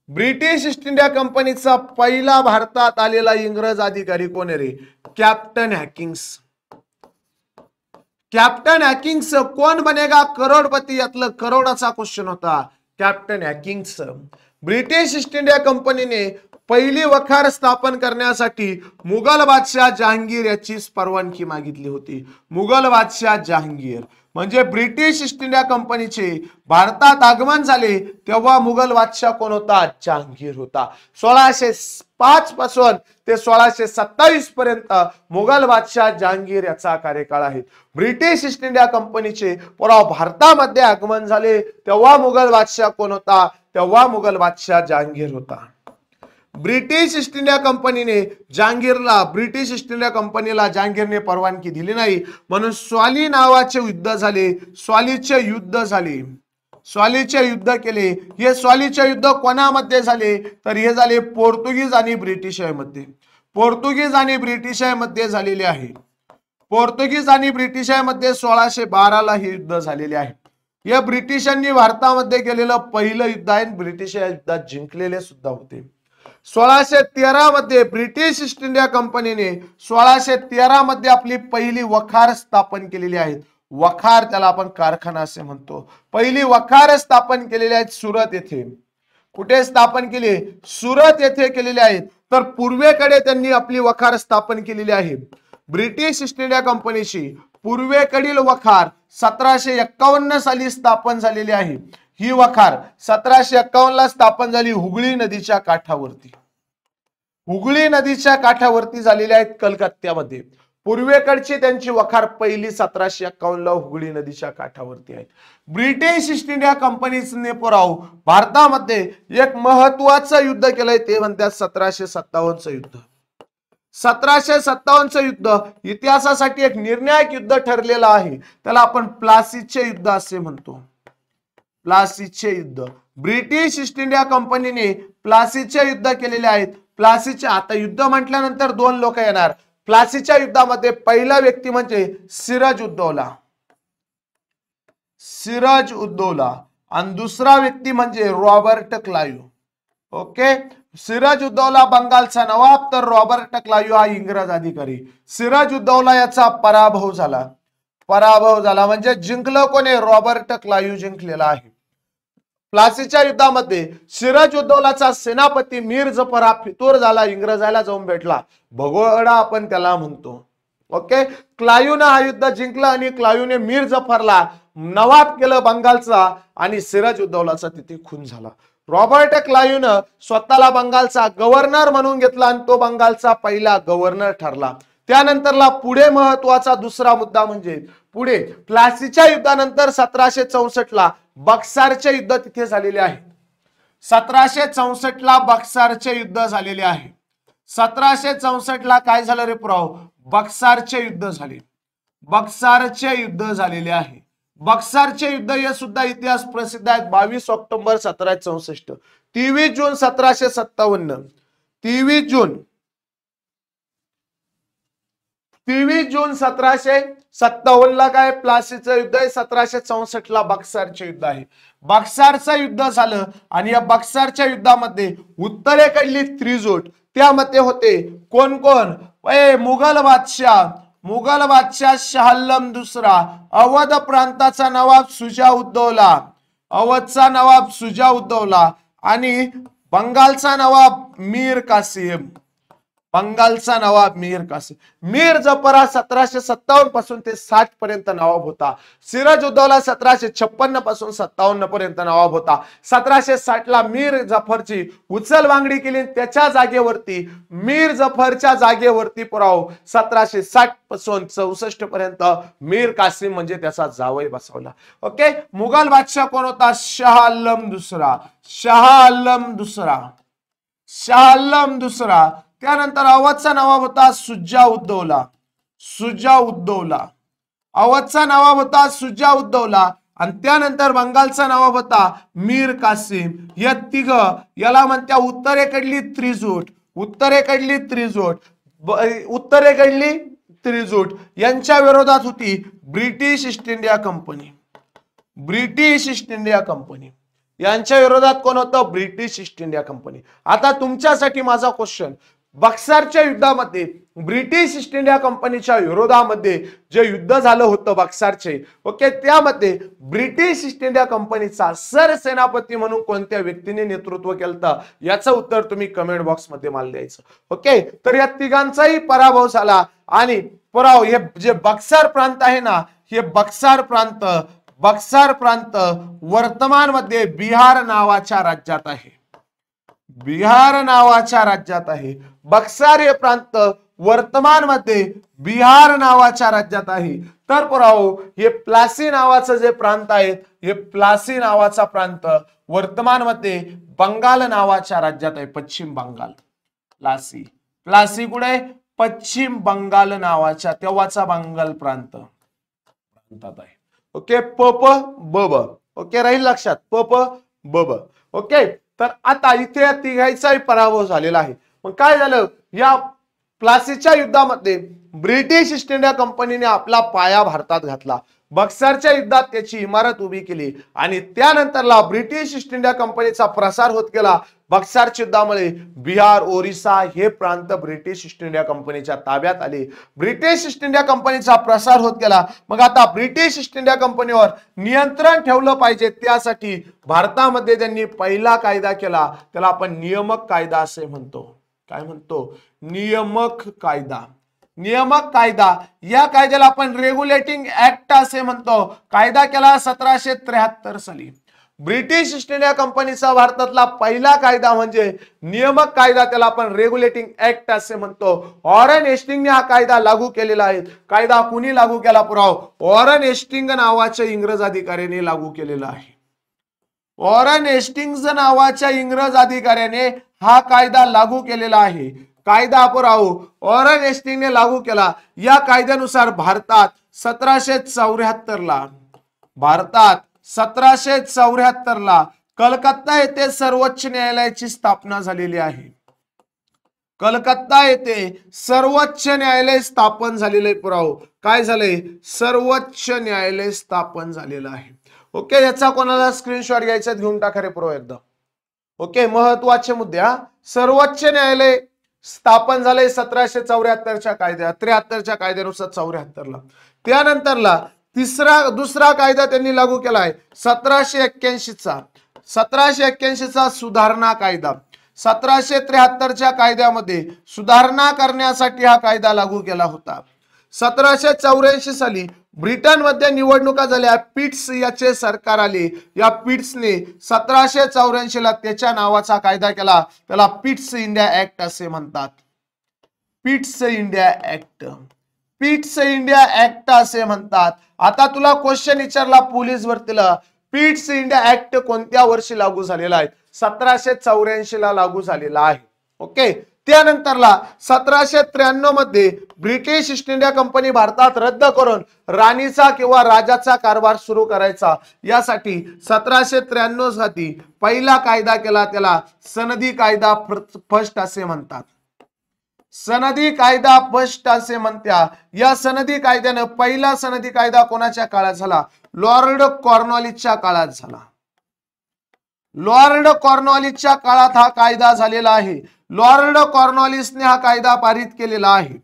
ब्रिटिश ईस्ट इंडिया कंपनीचा पहिला भारतात आलेला इंग्रज अधिकारी कोण रे, कॅप्टन हॅकिंग्स. कॅप्टन हॅकिंग्स कोण बनेगा करोडपती, यातलं करोडाचा क्वेश्चन होता. कॅप्टन हॅकिंग्स. ब्रिटिश ईस्ट इंडिया कंपनीने पहिली वखार स्थापन करण्यासाठी मुघल बादशाह जहांगीर याची परवानगी मागितली होती. मुघल बादशाह जहांगीर म्हणजे ब्रिटिश ईस्ट इंडिया कंपनीचे भारतात आगमन झाले तेव्हा मुघल बादशाह कोण होता, जहांगीर होता. 1605 पासून ते 1627 पर्यंत मुघल बादशाह जहांगीर याचा कार्यकाळ आहे. ब्रिटिश ईस्ट इंडिया कंपनीचे भारतामध्ये आगमन झाले तेव्हा मुघल बादशाह कोण होता, तेव्हा मुघल बादशाह जहांगीर होता. ब्रिटिश ईस्ट इंडिया कंपनीने ब्रिटिश ईस्ट इंडिया कंपनीला जहांगीरने परवानगी दिली नाही म्हणून स्वाली नावाचे युद्ध झाले. स्वालीचे युद्ध केले. हे स्वालीचे युद्ध कोणामध्ये झाले, तर हे झाले पोर्तुगीज आणि ब्रिटिशांमध्ये. पोर्तुगीज आणि ब्रिटिशांमध्ये झालेले आहे. पोर्तुगीज आणि ब्रिटिशांमध्ये 1612 ला हे युद्ध झालेले आहे. या ब्रिटिशांनी भारतामध्ये केलेलं पहिलं युद्ध आहे. ब्रिटिश या युद्धात जिंकलेले सुद्धा होते. 1613 मध्ये ब्रिटिश ईस्ट इंडिया कंपनीने 1613 मध्ये आपली पहिली वखार स्थापन केलेली आहे. वखार त्याला आपण कारखाना असे म्हणतो. पहिली वखार स्थापन केलेली आहेत सुरत येथे. कुठे स्थापन केली, सुरत येथे केलेली आहेत. तर पूर्वेकडे त्यांनी आपली वखार स्थापन केलेली आहे. ब्रिटिश ईस्ट इंडिया कंपनीची पूर्वेकडील वखार 1751 साली स्थापन झालेली आहे. ही वखार 1751 ला स्थापन झाली हुगळी नदीच्या काठावरती. हुगळी नदीच्या काठावरती झालेली आहेत कलकत्त्यामध्ये. पूर्वेकडची त्यांची वखार पहिली 1751 ला हुगळी नदीच्या काठावरती आहे. ब्रिटिश ईस्ट इंडिया कंपनीने भारतामध्ये एक महत्वाचं युद्ध केलंय ते म्हणतात 1757चं युद्ध. 1757चं युद्ध इतिहासासाठी एक निर्णायक युद्ध ठरलेलं आहे. त्याला आपण प्लासीचे युद्ध असे म्हणतो. प्लासीचे युद्ध. ब्रिटिश ईस्ट इंडिया कंपनीने प्लासीचे युद्ध केलेले आहेत. प्लासीचे आता युद्ध म्हटल्यानंतर दोन लोक येणार. प्लासीच्या युद्धामध्ये पहिला व्यक्ती म्हणजे सिराज उद्दौला आणि दुसरा व्यक्ती म्हणजे Robert Clive. Okay. Siraj ud-Daula बंगालचा नवाब तर रॉबर्ट क्लाइव्ह हा इंग्रज अधिकारी. सिराज उद्दौला याचा पराभव झाला म्हणजे जिंकलं कोणी, रॉबर्ट क्लाइव्ह जिंकलेला आहे. प्लासीच्या युद्धामध्ये सिराज उद्दौलाचा सेनापती मीर जफर हा फितूर झाला, इंग्रजाला जाऊन भेटला. भगोडा आपण त्याला म्हणतो. ओके. क्लाइव्हने हा युद्ध जिंकला आणि क्लाइव्हने मीर जफरला नवाब केलं बंगालचा आणि सिराज उद्दौलाचा तिथे खून झाला. रॉबर्ट क्लाइव्हनं स्वतःला बंगालचा गव्हर्नर म्हणून घेतला आणि तो बंगालचा पहिला गव्हर्नर ठरला. त्यानंतरला पुढे महत्वाचा दुसरा मुद्दा म्हणजे पुढे प्लासीच्या युद्धानंतर 1764 ला बक्सारचे युद्ध तिथे झालेले आहे. 1764 ला बक्सारचे युद्ध झालेले आहे. 1764 ला काय झालं रे पुराव? बक्सारचे युद्ध झाले. बक्सारचे युद्ध झालेले आहे. बक्सारचे युद्ध हे सुद्धा इतिहास प्रसिद्ध आहेत. 22 ऑक्टोबर 1764, 23 जून 1757, 23 जून 1757 ला काय प्लासीचं युद्ध आहे. 1764 ला बक्सारचे युद्ध आहे. बक्सारचं युद्ध झालं आणि या बक्सारच्या युद्धामध्ये उत्तरेकडली त्रिजोट त्यामध्ये होते कोण कोण? मुघल बादशाह शहाल्लम दुसरा, अवध प्रांताचा नवाब सुजाउद्दौला, अवधचा नवाब सुजाउद्दौला आणि बंगालचा नवाब मीर कासिम. बंगालचा नवाब मीर कासिम. मीर जफर 1757 पासून ते 60 पर्यंत नवाब होता. सिराजुद्दौला 1756 पासून 57 पर्यंत नवाब होता. 1760 ला मीर जफरची उचलबांगडी केली. त्याच्या जागेवरती मीर जफरच्या जागेवरती पुराव 1760 पासून 64 पर्यंत मीर कासिम म्हणजे त्याचा जावई बसवला. ओके. मुघल बादशाह कोण होता? शाह आलम दुसरा. शाह आलम दुसरा. त्यानंतर अवधचा नवाब होता सुजाउद्दौला. अवधचा नवाब होता सुजाउद्दौला आणि त्यानंतर बंगालचा नवाब होता मीर कासिम. या तिघ याला म्हणत्या उत्तरेकडली त्रिजोट यांच्या विरोधात होती ब्रिटिश ईस्ट इंडिया कंपनी. यांच्या विरोधात कोण होतं? British east India company. आता तुमच्यासाठी माझा क्वेश्चन, बक्सारच्या युद्धामध्ये ब्रिटिश ईस्ट इंडिया कंपनीच्या विरोधामध्ये जे युद्ध झालं होतं बक्सारचे, ओके, त्यामध्ये ब्रिटिश ईस्ट इंडिया कंपनीचा सरसेनापती म्हणून कोणत्या व्यक्तीने नेतृत्व केलं याचं उत्तर तुम्ही कमेंट बॉक्स मध्ये मला द्यायचं. ओके. तर या तिघांचाही पराभव झाला आणि हे जे बक्सार प्रांत आहे ना, हे बक्सार प्रांत वर्तमान मध्ये बिहार नावाच्या राज्यात आहे. बक्सार हे प्रांत वर्तमान मध्ये बिहार नावाच्या राज्यात आहे. तर पुराव हे प्लासी नावाचं जे प्रांत आहे, हे प्लासी नावाचा प्रांत वर्तमान मध्ये बंगाल नावाच्या राज्यात आहे. पश्चिम बंगाल. प्लासी कुठे? पश्चिम बंगाल नावाच्या तेव्हाचा बंगाल प्रांतात आहे. ओके. पप बब. ओके, राहील लक्षात. पप बब. ओके. तर आता इथे या तिघांचाही पराभव झालेला आहे. मग काय झालं? या प्लासीच्या युद्धामध्ये ब्रिटिश ईस्ट इंडिया कंपनीने आपला पाया भारतात घातला. बक्सारच्या युद्धात त्याची इमारत उभी केली आणि त्यानंतरला ब्रिटिश ईस्ट इंडिया कंपनीचा प्रसार होत गेला. बक्सारच्या युद्धामुळे बिहार, ओरिसा हे प्रांत ब्रिटिश ईस्ट इंडिया कंपनीच्या ताब्यात आले. ब्रिटिश ईस्ट इंडिया कंपनीचा प्रसार होत गेला. मग आता ब्रिटिश ईस्ट इंडिया कंपनीवर नियंत्रण ठेवलं पाहिजे, त्यासाठी भारतामध्ये त्यांनी पहिला कायदा केला. त्याला आपण नियामक कायदा असे म्हणतो. काय म्हणतो? नियामक कायदा. या कायद्याला आपण रेग्युलेटिंग ऍक्ट असे म्हणतो. कायदा केला 1773 साली. ब्रिटिश ईस्ट इंडिया कंपनीचा भारतातला पहिला कायदा म्हणजे नियामक कायदा, त्याला आपण रेग्युलेटिंग ऍक्ट असे म्हणतो. वॉरन हेस्टिंगने हा कायदा लागू केलेला आहे. कायदा कुणी लागू केला पुराव? वॉरन हेस्टिंग नावाच्या इंग्रज अधिकाऱ्याने लागू केलेला आहे. वॉरन हेस्टिंग्ज नावाच्या इंग्रज अधिकाऱ्याने हा कायदा लागू केलेला आहे. कायदा पुराव वॉरन हेस्टिंगने लागू केला. या कायद्यानुसार भारतात 1774 ला कलकत्ता येथे सर्वोच्च न्यायालयाची स्थापना झालेली आहे. कलकत्ता येथे सर्वोच्च न्यायालय स्थापन झालेलं आहे. पुराव काय झालंय? सर्वोच्च न्यायालय स्थापन झालेलं आहे. ओके. याचा कोणाला स्क्रीनशॉट घ्यायचा घेऊन टाका रे पुराव एकदा. ओके. महत्वाचे मुद्दे. सर्वोच्च न्यायालय स्थापन झाले 1774च्या कायद्या 73च्या कायद्यानुसार 74 ला. त्यानंतरला दुसरा कायदा त्यांनी लागू केला आहे 1781 चा सुधारणा कायदा. 1773च्या कायद्यामध्ये सुधारणा करण्यासाठी हा कायदा लागू केला होता. 1784 साली ब्रिटनमध्ये निवडणुका झाल्या, पिट्स याचे सरकार आले. या पिट्सने 1784 ला त्याच्या नावाचा कायदा केला, त्याला पिट्स इंडिया ऍक्ट असे म्हणतात. Pitt's India act, Pitt's India act असे म्हणतात. आता तुला क्वेश्चन विचारला पोलीस भरतीला, पिट्स इंडिया ऍक्ट कोणत्या वर्षी लागू झालेला आहे? 1784 ला लागू झालेला आहे. ओके. त्यानंतरला 1793 मध्ये ब्रिटिश ईस्ट इंडिया कंपनी भारतात रद्द करून राणीचा किंवा राजाचा कारभार सुरू करायचा, यासाठी 1793 साठी पहिला कायदा केला, त्याला सनदी कायदा फर्स्ट असे म्हणतात. सनदी कायदा फर्स्ट असे म्हणतात. या सनदी कायद्यानं पहिला सनदी कायदा कोणाच्या काळात झाला? लॉर्ड कॉर्नवॉलिसच्या काळात झाला. लॉर्ड कॉर्नवॉलिसच्या काळात हा कायदा झालेला आहे. लॉर्ड कॉर्नवॉलिसने हा कायदा पारित केलेला आहे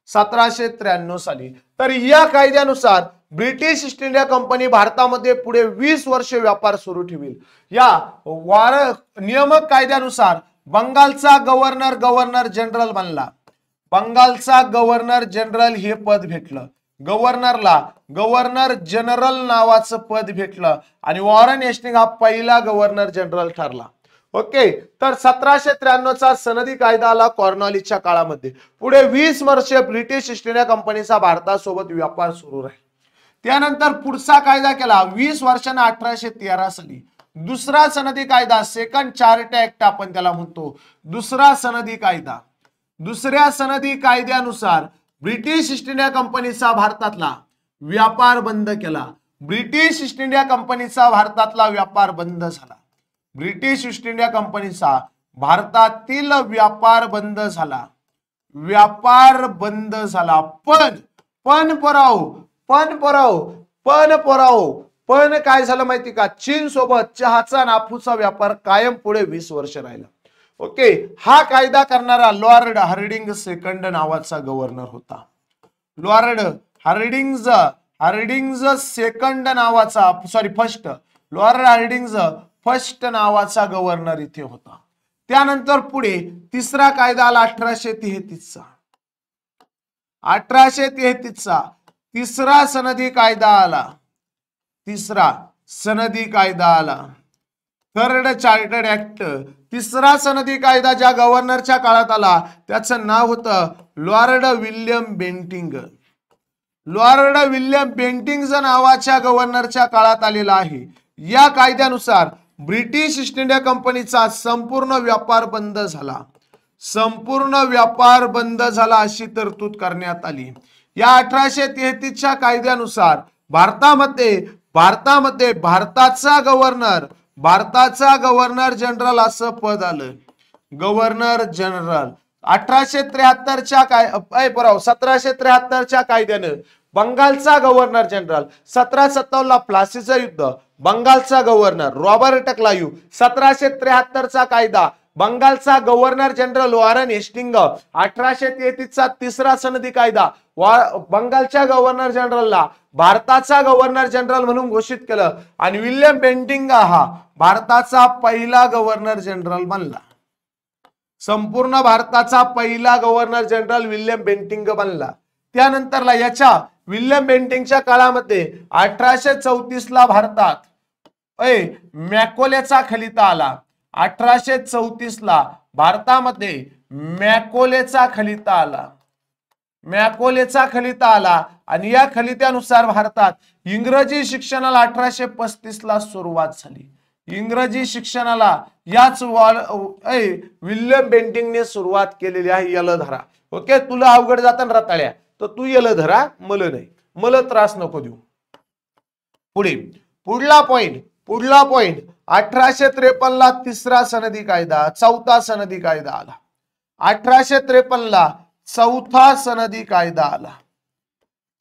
1793 साली. तर या कायद्यानुसार ब्रिटिश ईस्ट इंडिया कंपनी भारतामध्ये पुढे 20 वर्षे व्यापार सुरू ठेवील. या नियामक कायद्यानुसार बंगालचा गव्हर्नर गव्हर्नर जनरल बनला. बंगालचा गव्हर्नर जनरल हे पद भेटलं. गव्हर्नरला गव्हर्नर जनरल नावाचं पद भेटलं आणि वॉरन हेस्टिंग हा पहिला गव्हर्नर जनरल ठरला. ओके. तर 1793 चा सनदी कायदा आला कॉर्नवॉलिसच्या काळामध्ये. पुढे 20 वर्षे ब्रिटिश ईस्ट इंडिया कंपनीचा भारतासोबत व्यापार सुरू राहील. त्यानंतर पुढचा कायदा केला 20 वर्षांना 1813 साली. दुसरा सनदी कायदा, सेकंड चार्टर ऍक्ट आपण त्याला म्हणतो. दुसरा सनदी कायदा. दुसऱ्या सनदी कायद्यानुसार ब्रिटिश ईस्ट इंडिया कंपनीचा भारतातला व्यापार बंद केला. ब्रिटिश ईस्ट इंडिया कंपनीचा भारतातला व्यापार बंद झाला. ब्रिटिश ईस्ट इंडिया कंपनीचा भारतातील व्यापार बंद झाला. व्यापार बंद झाला. पण काय झालं माहिती का? चीन सोबत चहाचा नाफूचा व्यापार कायम पुढे 20 वर्ष राहिला. ओके. हा कायदा करणारा लॉर्ड हार्डिंग सेकंड नावाचा गव्हर्नर होता. लॉर्ड हार्डिंग सेकंड नावाचा, फर्स्ट, लॉर्ड हार्डिंग फर्स्ट नावाचा गव्हर्नर इथे होता. त्यानंतर पुढे तिसरा कायदा आला 1833 चा. 1833 चा तिसरा सनदी कायदा आला. तिसरा सनदी कायदा आला. Third chartered act. तिसरा सनदी कायदा ज्या गव्हर्नरच्या काळात आला त्याचं नाव होतं Lord William Bentinck. Lord William Bentinck नावाच्या गव्हर्नरच्या काळात आलेला आहे. या कायद्यानुसार ब्रिटिश ईस्ट इंडिया कंपनीचा संपूर्ण व्यापार बंद झाला. संपूर्ण व्यापार बंद झाला अशी तरतूद करण्यात आली. या 1833 च्या कायद्यानुसार भारतामध्ये भारताचा गव्हर्नर जनरल असं पद आलं. Governor general. 1773 च्या कायद्यानं बंगालचा गव्हर्नर जनरल. 1757 ला प्लासीचं युद्ध, बंगालचा गव्हर्नर रॉबर्ट क्लाइव्ह. 1773 चा कायदा, बंगालचा गव्हर्नर जनरल वॉरन हेस्टिंग. 1833 चा तिसरा सनदी कायदा बंगालच्या गव्हर्नर जनरलला भारताचा गव्हर्नर जनरल म्हणून घोषित केलं आणि विल्यम बेंटिंग हा भारताचा पहिला गव्हर्नर जनरल बनला. संपूर्ण भारताचा पहिला गव्हर्नर जनरल विल्यम बेंटिंग बनला. त्यानंतरला याच्या विल्यम बेंटिंगच्या काळामध्ये 1834 ला भारतात मॅकोलेचा खलिता आला. 1834 ला भारतामध्ये मॅकोलेचा खलिता आला. मॅकोलेचा खलिता आला आणि या खलित्यानुसार भारतात इंग्रजी शिक्षणाला 1835 ला सुरुवात झाली. इंग्रजी शिक्षणाला याच विल्यम बेंटिंगने सुरुवात केलेली आहे. यल धरा. ओके. तुला अवघड जाताना रताळ्या तर तू यल धरा, मला नाही, मला त्रास नको देऊ. पुढला पॉइंट 1853 ला तिसरा सनदी कायदा, चौथा सनदी कायदा आला. 1853 ला चौथा सनदी कायदा आला.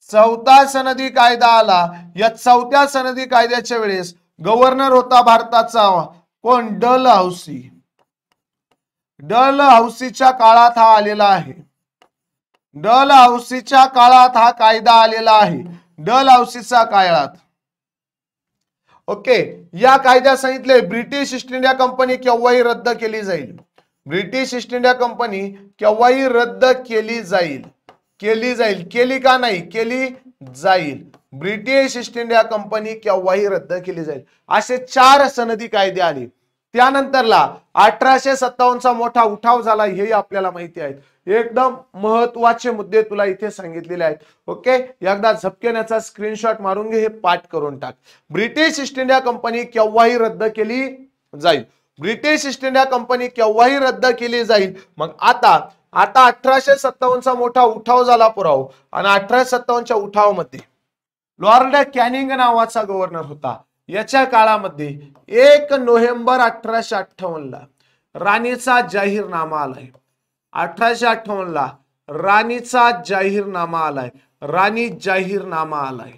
चौथा सनदी कायदा आला. या चौथ्या सनदी कायद्याच्या वेळेस गव्हर्नर होता भारताचा कोण? Dull housie. डल हाऊसीच्या काळात हा आलेला आहे. डल हाऊसीच्या काळात हा कायदा आलेला आहे. डल हाऊसीच्या काळात. ओके. या कायद्यात सांगितले ब्रिटिश ईस्ट इंडिया कंपनी केव्हाही रद्द केली जाईल. ब्रिटिश ईस्ट इंडिया कंपनी केव्हाही रद्द केली जाईल. केली का नाही? केली जाईल. ब्रिटिश ईस्ट इंडिया कंपनी केव्हाही रद्द केली जाईल. असे 4 सनदी कायदे आले. त्यानंतरला 1857चा मोठा उठाव झाला, हे आपल्याला माहिती आहे. एकदम महत्वाचे मुद्दे तुला इथे सांगितलेले आहेत. ओके, एकदा झपकेण्याचा स्क्रीनशॉट मारून घे, हे पाठ करून टाक. ब्रिटिश ईस्ट इंडिया कंपनी केव्हाही रद्द केली जाईल. ब्रिटिश ईस्ट इंडिया कंपनी केव्हाही रद्द केली जाईल. मग आता 1857चा मोठा उठाव झाला पुराव, आणि 1857च्या उठावामध्ये लॉर्ड कॅनिंग नावाचा गव्हर्नर होता. याच्या काळामध्ये 1 नोव्हेंबर 1858ला राणीचा जाहीरनामा आलाय. 1858ला राणीचा जाहीरनामा आलाय. राणी जाहीरनामा आलाय.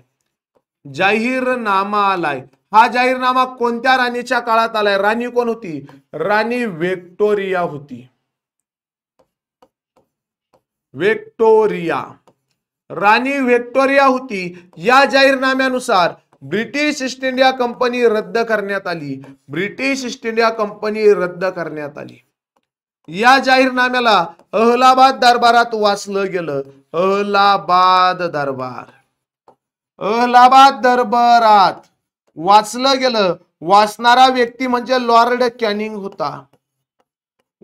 जाहीरनामा आलाय. हा जाहीरनामा कोणत्या राणीच्या काळात आलाय? राणी कोण होती? राणी व्हिक्टोरिया होती. व्हिक्टोरिया, राणी व्हिक्टोरिया होती. या जाहीरनाम्यानुसार ब्रिटिश ईस्ट इंडिया कंपनी रद्द करण्यात आली. ब्रिटिश ईस्ट इंडिया कंपनी रद्द करण्यात आली. या जाहीरनाम्याला अहलाबाद दरबारात वाचलं गेलं. अहलाबाद दरबार, अहलाबाद दरबारात वाचलं गेलं. वाचणारा व्यक्ती म्हणजे लॉर्ड कॅनिंग होता.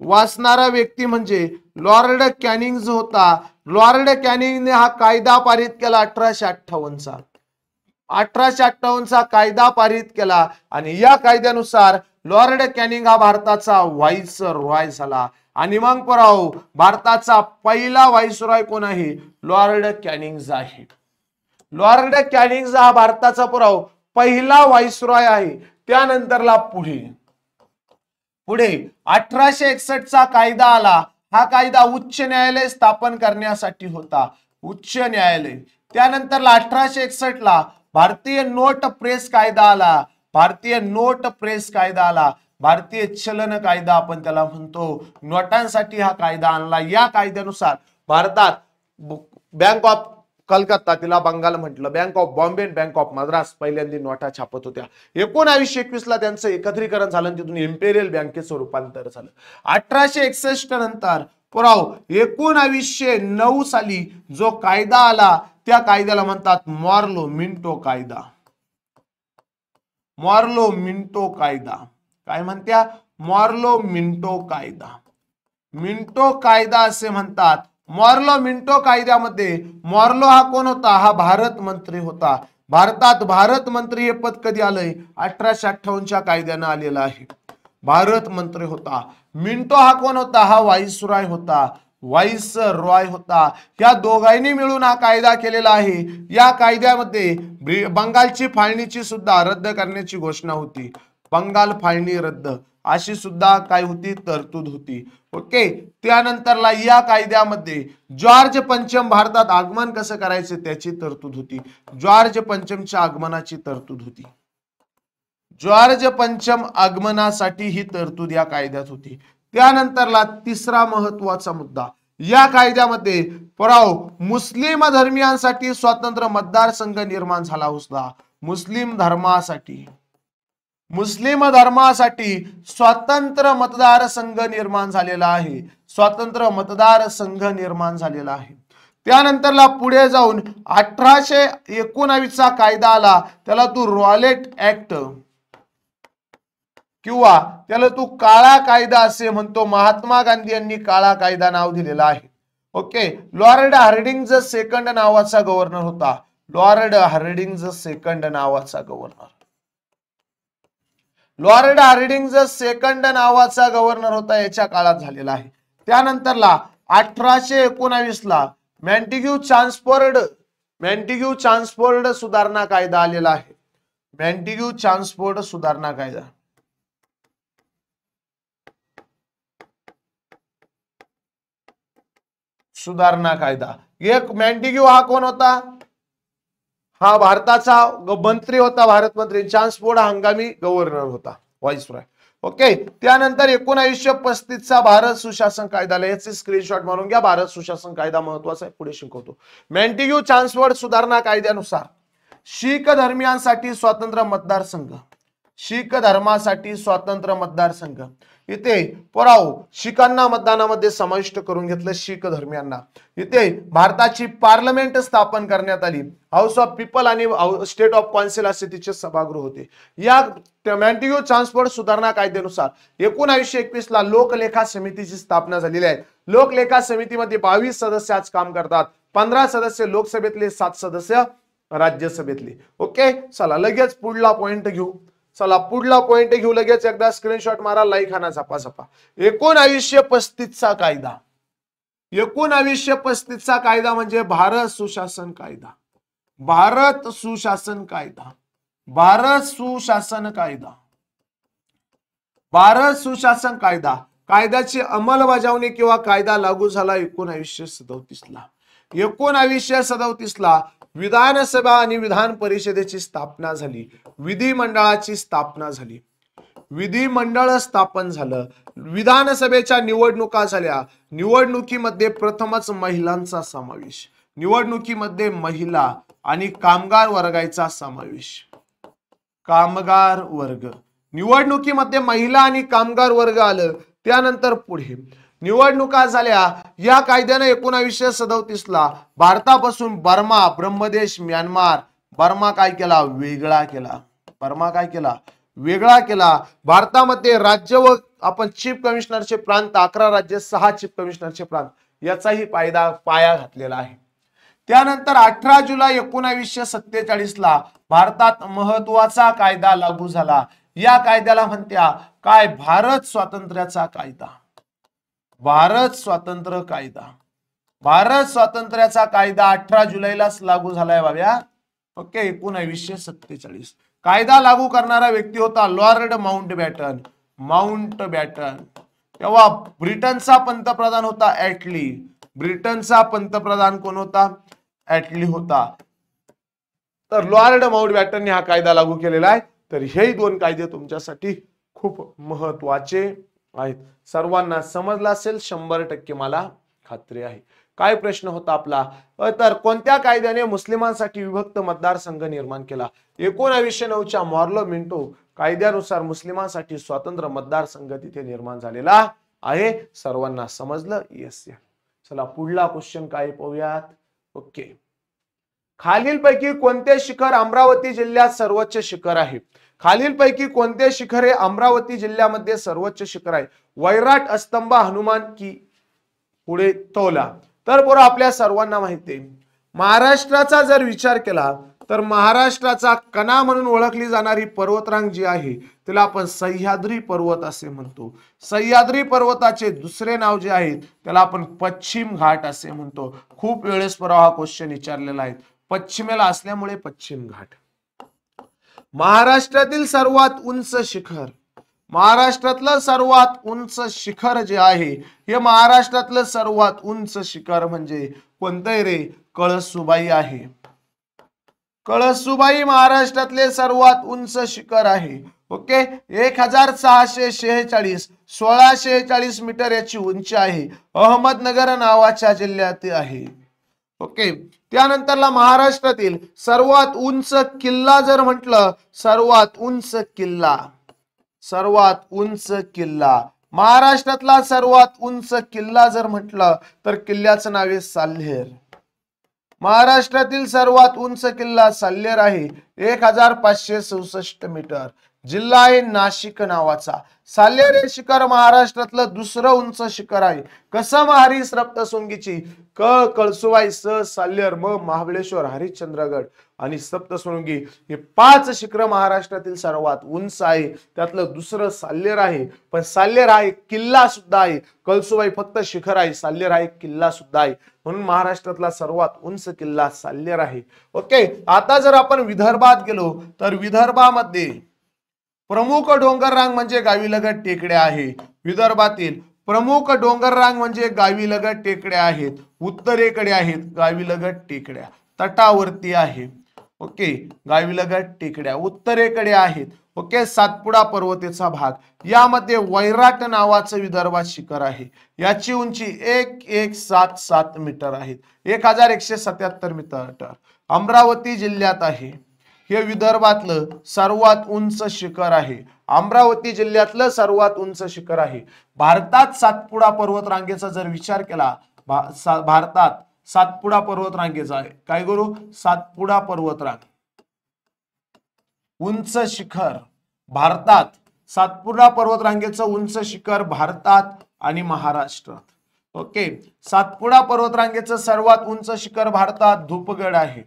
वाचणारा व्यक्ती म्हणजे लॉर्ड कॅनिंग होता. लॉर्ड कॅनिंगने हा कायदा पारित केला 1858चा. 1858चा कायदा पारित केला, आणि या कायद्यानुसार लॉर्ड कॅनिंग हा भारताचा व्हाईसरॉय झाला. आणि मग पराव भारताचा पहिला व्हाईसरॉय कोण आहे? लॉर्ड कॅनिंग आहे. लॉर्ड कॅनिंग हा भारताचा पराव पहिला व्हाईसरॉय आहे. त्यानंतरला पुढे 1861चा कायदा आला. हा कायदा उच्च न्यायालय स्थापन करण्यासाठी होता. उच्च न्यायालय. त्यानंतरला 1861ला भारतीय नोट प्रेस कायदा आला. भारतीय नोट प्रेस कायदा आला. भारतीय चलन कायदा आपण त्याला म्हणतो. नोटांसाठी हा कायदा आणला. या कायद्यानुसार भारतात बँक ऑफ कलकत्ता, तिला बंगाल म्हटलं, bank of Bombay, bank of Madras पहिल्यांदा नोटा छापत होत्या. 1921ला त्यांचं एकत्रीकरण झालं, तिथून इम्पेरियल बँकेचं रूपांतर झालं. 1861 नंतर पुराव 1909 साली जो कायदा आला त्या कायद्याला म्हणतात मॉर्लो मिंटो कायदा. मॉर्लो मिंटो कायदा. काय म्हणत्या? मॉर्लो मिंटो कायदा. मिंटो कायदा असे म्हणतात. मॉर्लो मिंटो कायद्यामध्ये मॉर्लो हा कोण होता? हा भारत मंत्री होता. भारतात भारत मंत्री हे पद कधी आलंय? 1858च्या कायद्यानं आलेलं आहे. भारत मंत्री होता. मिंटो हा कोण होता? हा व्हाईसरॉय होता. व्हाईसरॉय होता. या दोघांनी मिळून हा कायदा केलेला आहे. या कायद्यामध्ये बंगालची फाळणीची सुद्धा रद्द करण्याची घोषणा होती. बंगाल फाळणी रद्द अशी सुद्धा काय होती? तरतूद होती. ओके. त्यानंतरला या कायद्यामध्ये जॉर्ज पंचम भारतात आगमन कसं करायचे त्याची तरतूद होती. जॉर्ज पंचमच्या आगमनाची तरतूद होती. जॉर्ज पंचम आगमनासाठी ही तरतूद या कायद्यात होती. त्यानंतरला तिसरा महत्वाचा मुद्दा या कायद्यामध्ये पराव मुस्लिम धर्मियांसाठी स्वतंत्र मतदारसंघ निर्माण झाला होता. मुस्लिम धर्मासाठी स्वतंत्र मतदारसंघ निर्माण झालेला आहे. स्वतंत्र मतदारसंघ निर्माण झालेला आहे. त्यानंतरला पुढे जाऊन 1819चा कायदा आला. त्याला तू रॉलेट ऍक्ट किंवा त्याला तू काळा कायदा असे म्हणतो. महात्मा गांधी यांनी काळा कायदा नाव दिलेला आहे. ओके. लॉर्ड हार्डिंग सेकंड नावाचा गव्हर्नर होता. लॉर्ड हार्डिंग सेकंड नावाचा गव्हर्नर. लॉर्ड हार्डिंग सेकंड नावाचा गव्हर्नर होता. याच्या काळात झालेला आहे. त्यानंतरला 1819ला मॅन्टिग्यू चान्सफोर्ड सुधारणा कायदा आलेला आहे. मॅन्टिग्यू चान्सफोर्ड सुधारणा कायदा. सुधारणा कायदा. एक मॅन्टिग्यू हा कोण होता? हा भारताचा मंत्री होता. भारत मंत्री. चान्सफोर्ड हंगामी गव्हर्नर होता. व्हाईसरॉय. ओके. त्यानंतर 1935चा भारत सुशासन कायदा आला. याचे स्क्रीनशॉट मारून घ्या. भारत सुशासन कायदा महत्वाचा आहे, पुढे शिकवतो. मॅन्टिग्यू चान्सफोर्ड सुधारणा कायद्यानुसार शीख धर्मियांसाठी स्वतंत्र मतदारसंघ. शीख धर्मासाठी स्वतंत्र मतदारसंघ, इथे पुराव शीखांना मतदानामध्ये समाविष्ट करून घेतलं, शीख धर्मियांना. इथे भारताची पार्लमेंट स्थापन करण्यात आली, हाऊस ऑफ पीपल आणि स्टेट ऑफ काउन्सिल असे तिचे सभागृह होते. या मॉन्टेग्यू ट्रान्सपोर्ट सुधारणा कायद्यानुसार 1921 ला लोकलेखा समितीची स्थापना झालेली आहे. लोकलेखा समितीमध्ये 22 सदस्य आज काम करतात, 15 सदस्य लोकसभेतले, 7 सदस्य राज्यसभेतले. ओके, चला लगेच पुढला पॉइंट घेऊ. चला पुढला पॉइंट घेऊ लगेच, एकदा स्क्रीनशॉट मारा, लाईक हाना झपाझपा. 1935 चा कायदा. 1935 चा कायदा म्हणजे भारत सुशासन कायदा. भारत सुशासन कायदा. भारत सुशासन कायदा. भारत सुशासन कायदा. कायद्याची अंमलबजावणी किंवा कायदा लागू झाला 1937 ला. 1937 ला विधानसभा आणि विधान परिषदेची स्थापना झाली, विधिमंडळाची स्थापना झाली, विधिमंडळ स्थापन झालं, विधानसभेच्या निवडणुका झाल्या. निवडणुकीमध्ये प्रथमच महिलांचा समावेश, निवडणुकीमध्ये महिला आणि कामगार वर्गाचा समावेश. कामगार वर्ग, निवडणुकीमध्ये महिला आणि कामगार वर्ग आलं. त्यानंतर पुढे निवडणुका झाल्या. या कायद्याने 1937 ला भारतापासून बर्मा, ब्रह्मदेश, म्यानमार, बर्मा काय केला, वेगळा केला. बर्मा काय केला, वेगळा केला. भारतामध्ये राज्य व आपण चीफ कमिशनरचे प्रांत 11 राज्य, 6 चीफ कमिशनरचे प्रांत याचाही पाया घातलेला आहे. त्यानंतर 18 जुलै 1947 ला भारतात महत्वाचा कायदा लागू झाला. या कायद्याला म्हणत्या काय, भारत स्वातंत्र्याचा कायदा. भारत स्वातंत्र्य कायदा. भारत स्वातंत्र्याचा कायदा 18 जुलैलाच लागू झालाय बाब्या. ओके, 1947. कायदा लागू करणारा व्यक्ती होता लॉर्ड माउंटबॅटन. माउंटबॅटन. तेव्हा ब्रिटनचा पंतप्रधान होता ऍटली. ब्रिटनचा पंतप्रधान कोण होता, ऍटली होता. तर लॉर्ड माउंटबॅटन हा कायदा लागू केलेला आहे. तर हे दोन कायदे तुमच्यासाठी खूप महत्वाचे आहेत. सर्वांना समजला असेल 100% मला खात्री आहे. काय प्रश्न होता आपला, तर कोणत्या कायद्याने मुस्लिमांसाठी विभक्त मतदारसंघ निर्माण केला. 1909 च्या मॉर्लो मिंटो कायद्यानुसार मुस्लिमांसाठी स्वतंत्र मतदारसंघ तिथे निर्माण झालेला आहे. सर्वांना समजलं, येस. चला पुढला क्वेश्चन काय पाहूयात. ओके, खालीलपैकी कोणते शिखर अमरावती जिल्ह्यात सर्वोच्च शिखर आहे. खालीलपैकी कोणते शिखर हे अमरावती जिल्ह्यामध्ये सर्वोच्च शिखर आहे. वैराट, अस्तंभ, हनुमान की पुढे तोला. तर बरोबर आपल्या सर्वांना माहिती आहे, महाराष्ट्राचा जर विचार केला तर महाराष्ट्राचा कणा म्हणून ओळखली जाणारी पर्वतरांग जी आहे तिला आपण सह्याद्री पर्वत असे म्हणतो. सह्याद्री पर्वताचे दुसरे नाव जे आहे त्याला आपण पश्चिम घाट असे म्हणतो. खूप वेळेस परवा हा क्वेश्चन विचारलेला आहे, पश्चिमेला असल्यामुळे पश्चिम घाट. महाराष्ट्रातील सर्वात उंच शिखर, महाराष्ट्रातलं सर्वात उंच शिखर जे आहे हे महाराष्ट्रातलं सर्वात उंच शिखर म्हणजे कोणतं रे, कळसुबाई आहे. कळसुबाई महाराष्ट्रातले सर्वात उंच शिखर आहे. ओके, 1646 1646 मीटर याची उंची आहे. अहमदनगर नावाच्या जिल्ह्यात आहे. ओके, त्यानंतरला महाराष्ट्रातील सर्वात उंच किल्ला जर म्हटलं, सर्वात उंच किल्ला, सर्वात उंच किल्ला, महाराष्ट्रातला सर्वात उंच किल्ला जर म्हटलं तर किल्ल्याचं नाव आहे साल्हेर. महाराष्ट्रातील सर्वात उंच किल्ला साल्हेर आहे. 1567 मीटर. जिल्हा आहे नाशिक नावाचा. साल्हेर हे शिखर महाराष्ट्रातलं दुसरं उंच शिखर आहे. कसं, महारी सप्तशृंगीची कळसुबाई, साल्हेर, महाबळेश्वर, हरिश्चंद्रगड आणि सप्तशृंगी हे 5 शिखर महाराष्ट्रातील सर्वात उंच आहे. त्यातलं दुसरं साल्हेर आहे. पण साल्हेर हा एक किल्ला सुद्धा आहे. कळसुबाई फक्त शिखर आहे, साल्हेर हा एक किल्ला सुद्धा आहे. म्हणून महाराष्ट्रातला सर्वात उंच किल्ला साल्हेर आहे. ओके, आता जर आपण विदर्भात गेलो तर विदर्भामध्ये प्रमुख डोंगररांग म्हणजे गावीलगत टेकड्या आहे. विदर्भातील प्रमुख डोंगररांग म्हणजे गावीलगत टेकड्या आहेत. उत्तरेकडे आहेत गावीलगत टेकड्या, तटावरती आहे. ओके, गावीलगत टेकड्या उत्तरेकडे आहेत. ओके, सातपुडा पर्वताचा भाग, यामध्ये वैराट नावाचं विदर्भात शिखर आहे. याची उंची 1177 मीटर आहे. 1177 मीटर अमरावती जिल्ह्यात आहे. हे विदर्भातलं सर्वात उंच शिखर आहे. अमरावती जिल्ह्यातलं सर्वात उंच शिखर आहे. भारतात सातपुडा पर्वत रांगेचा जर विचार केला, भारतात सातपुडा पर्वत रांगेचा आहे. काय करू? सातपुडा पर्वत रांग उंच शिखर भारतात. सातपुडा पर्वत रांगेचं उंच शिखर भारतात आणि महाराष्ट्रात. ओके, सातपुडा पर्वत रांगेचं सर्वात उंच शिखर भारतात धूपगड आहे.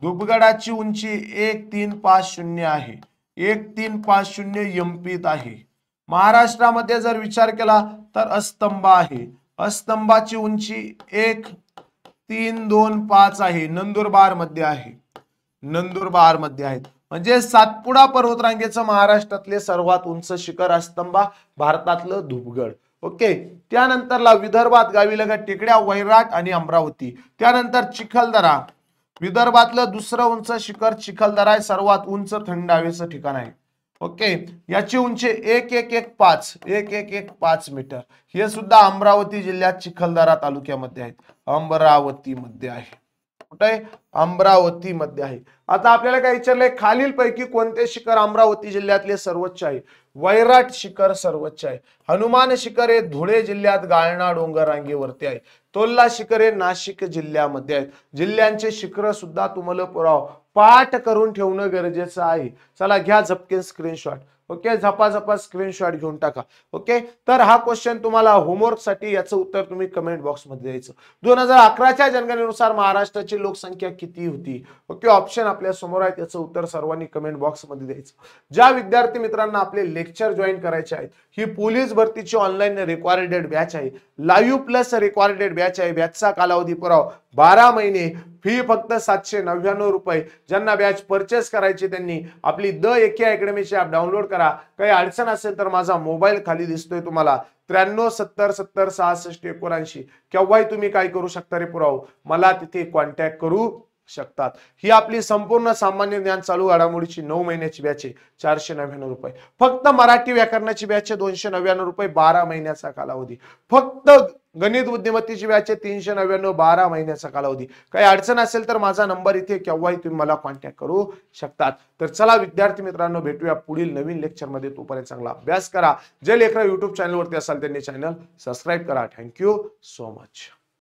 धूपगडाची उंची 1350 आहे. 1350 एमपीत आहे. महाराष्ट्रामध्ये जर विचार केला तर अस्तंबा आहे. अस्तंबाची उंची 1325 आहे. नंदुरबार मध्ये आहे. नंदुरबार मध्ये आहेत. म्हणजे सातपुडा पर्वत रांगेचं महाराष्ट्रातले सर्वात उंच शिखर अस्तंबा, भारतातलं धूपगड. ओके, त्यानंतरला विदर्भात गावीलगत टेकड्या वैराट आणि अमरावती. त्यानंतर चिखलदरा, विदर्भातलं दुसरं उंच शिखर चिखलदरा आहे. सर्वात उंच थंड हवेचं ठिकाण आहे. ओके, याची उंची 1115 मीटर. हे सुद्धा अमरावती जिल्ह्यात चिखलदरा तालुक्यामध्ये आहेत. अमरावती मध्ये आहे. कुठे आहे? अमरावती मध्ये आहे. आता आपल्याला काय विचारलंय, खालील पैकी कोणते शिखर अमरावती जिल्ह्यातले सर्वोच्च आहे? वैराट शिखर सर्वोच्च आहे. हनुमान शिखर हे धुळे जिल्ह्यात गाळणा डोंगर रांगेवरती आहे. तोल्ला शिखर हे नाशिक जिल्ह्यामध्ये आहेत. जिल्ह्यांचे शिखर सुद्धा तुम्हाला पुरावा पाठ करून ठेवणं गरजेचं आहे. चला घ्या झपके स्क्रीनशॉट. ओके, झपाझपा स्क्रीनशॉट घेऊन टाका. ओके, तर हा क्वेश्चन तुम्हाला होमवर्क साठी, याचं उत्तर तुम्ही कमेंट बॉक्स मध्ये द्यायचं. 2011च्या जनगणनेनुसार महाराष्ट्राची लोकसंख्या किती होती? ओके, ऑप्शन आपल्या समोर आहे, त्याचं उत्तर सर्वांनी कमेंट बॉक्स मध्ये द्यायचं. ज्या विद्यार्थी मित्रांना आपले लेक्चर जॉईन करायचे आहेत, ही पोलीस भरतीची ऑनलाईन रेकॉर्डेड बॅच आहे. लाईव्ह प्लस रेकॉर्डेड बॅच आहे. बॅचचा कालावधी पुरावा 12 महिने. फी फक्त 799 रुपये. ज्यांना बॅच परचेस करायची त्यांनी आपली द एके अकॅडमीची ऍप डाउनलोड करा. काही अडचण असेल तर माझा मोबाईल खाली दिसतोय तुम्हाला, 93 70 70 66 79. केव्हाही तुम्ही काय करू शकता रे पुराव, मला तिथे कॉन्टॅक्ट करू शकतात. ही आपली संपूर्ण सामान्य ज्ञान चालू घडामोडीची 9 महिन्याची बॅच आहे. 499 रुपये. फक्त मराठी व्याकरणाची बॅच आहे 299 रुपये. 12 महिन्याचा कालावधी. फक्त गणित बुद्धिमत्तेची बॅच आहे 399. 12 महिन्याचा कालावधी. काही अडचण असेल तर माझा नंबर इथे, केव्हाही तुम्ही मला कॉन्टॅक्ट करू शकतात. तर चला विद्यार्थी मित्रांनो, भेटूया पुढील नवीन लेक्चर मध्ये. तोपर्यंत चांगला अभ्यास करा. जे लेकरं युट्यूब चॅनलवरती असाल त्यांनी चॅनल सबस्क्राईब करा. Thank you so much.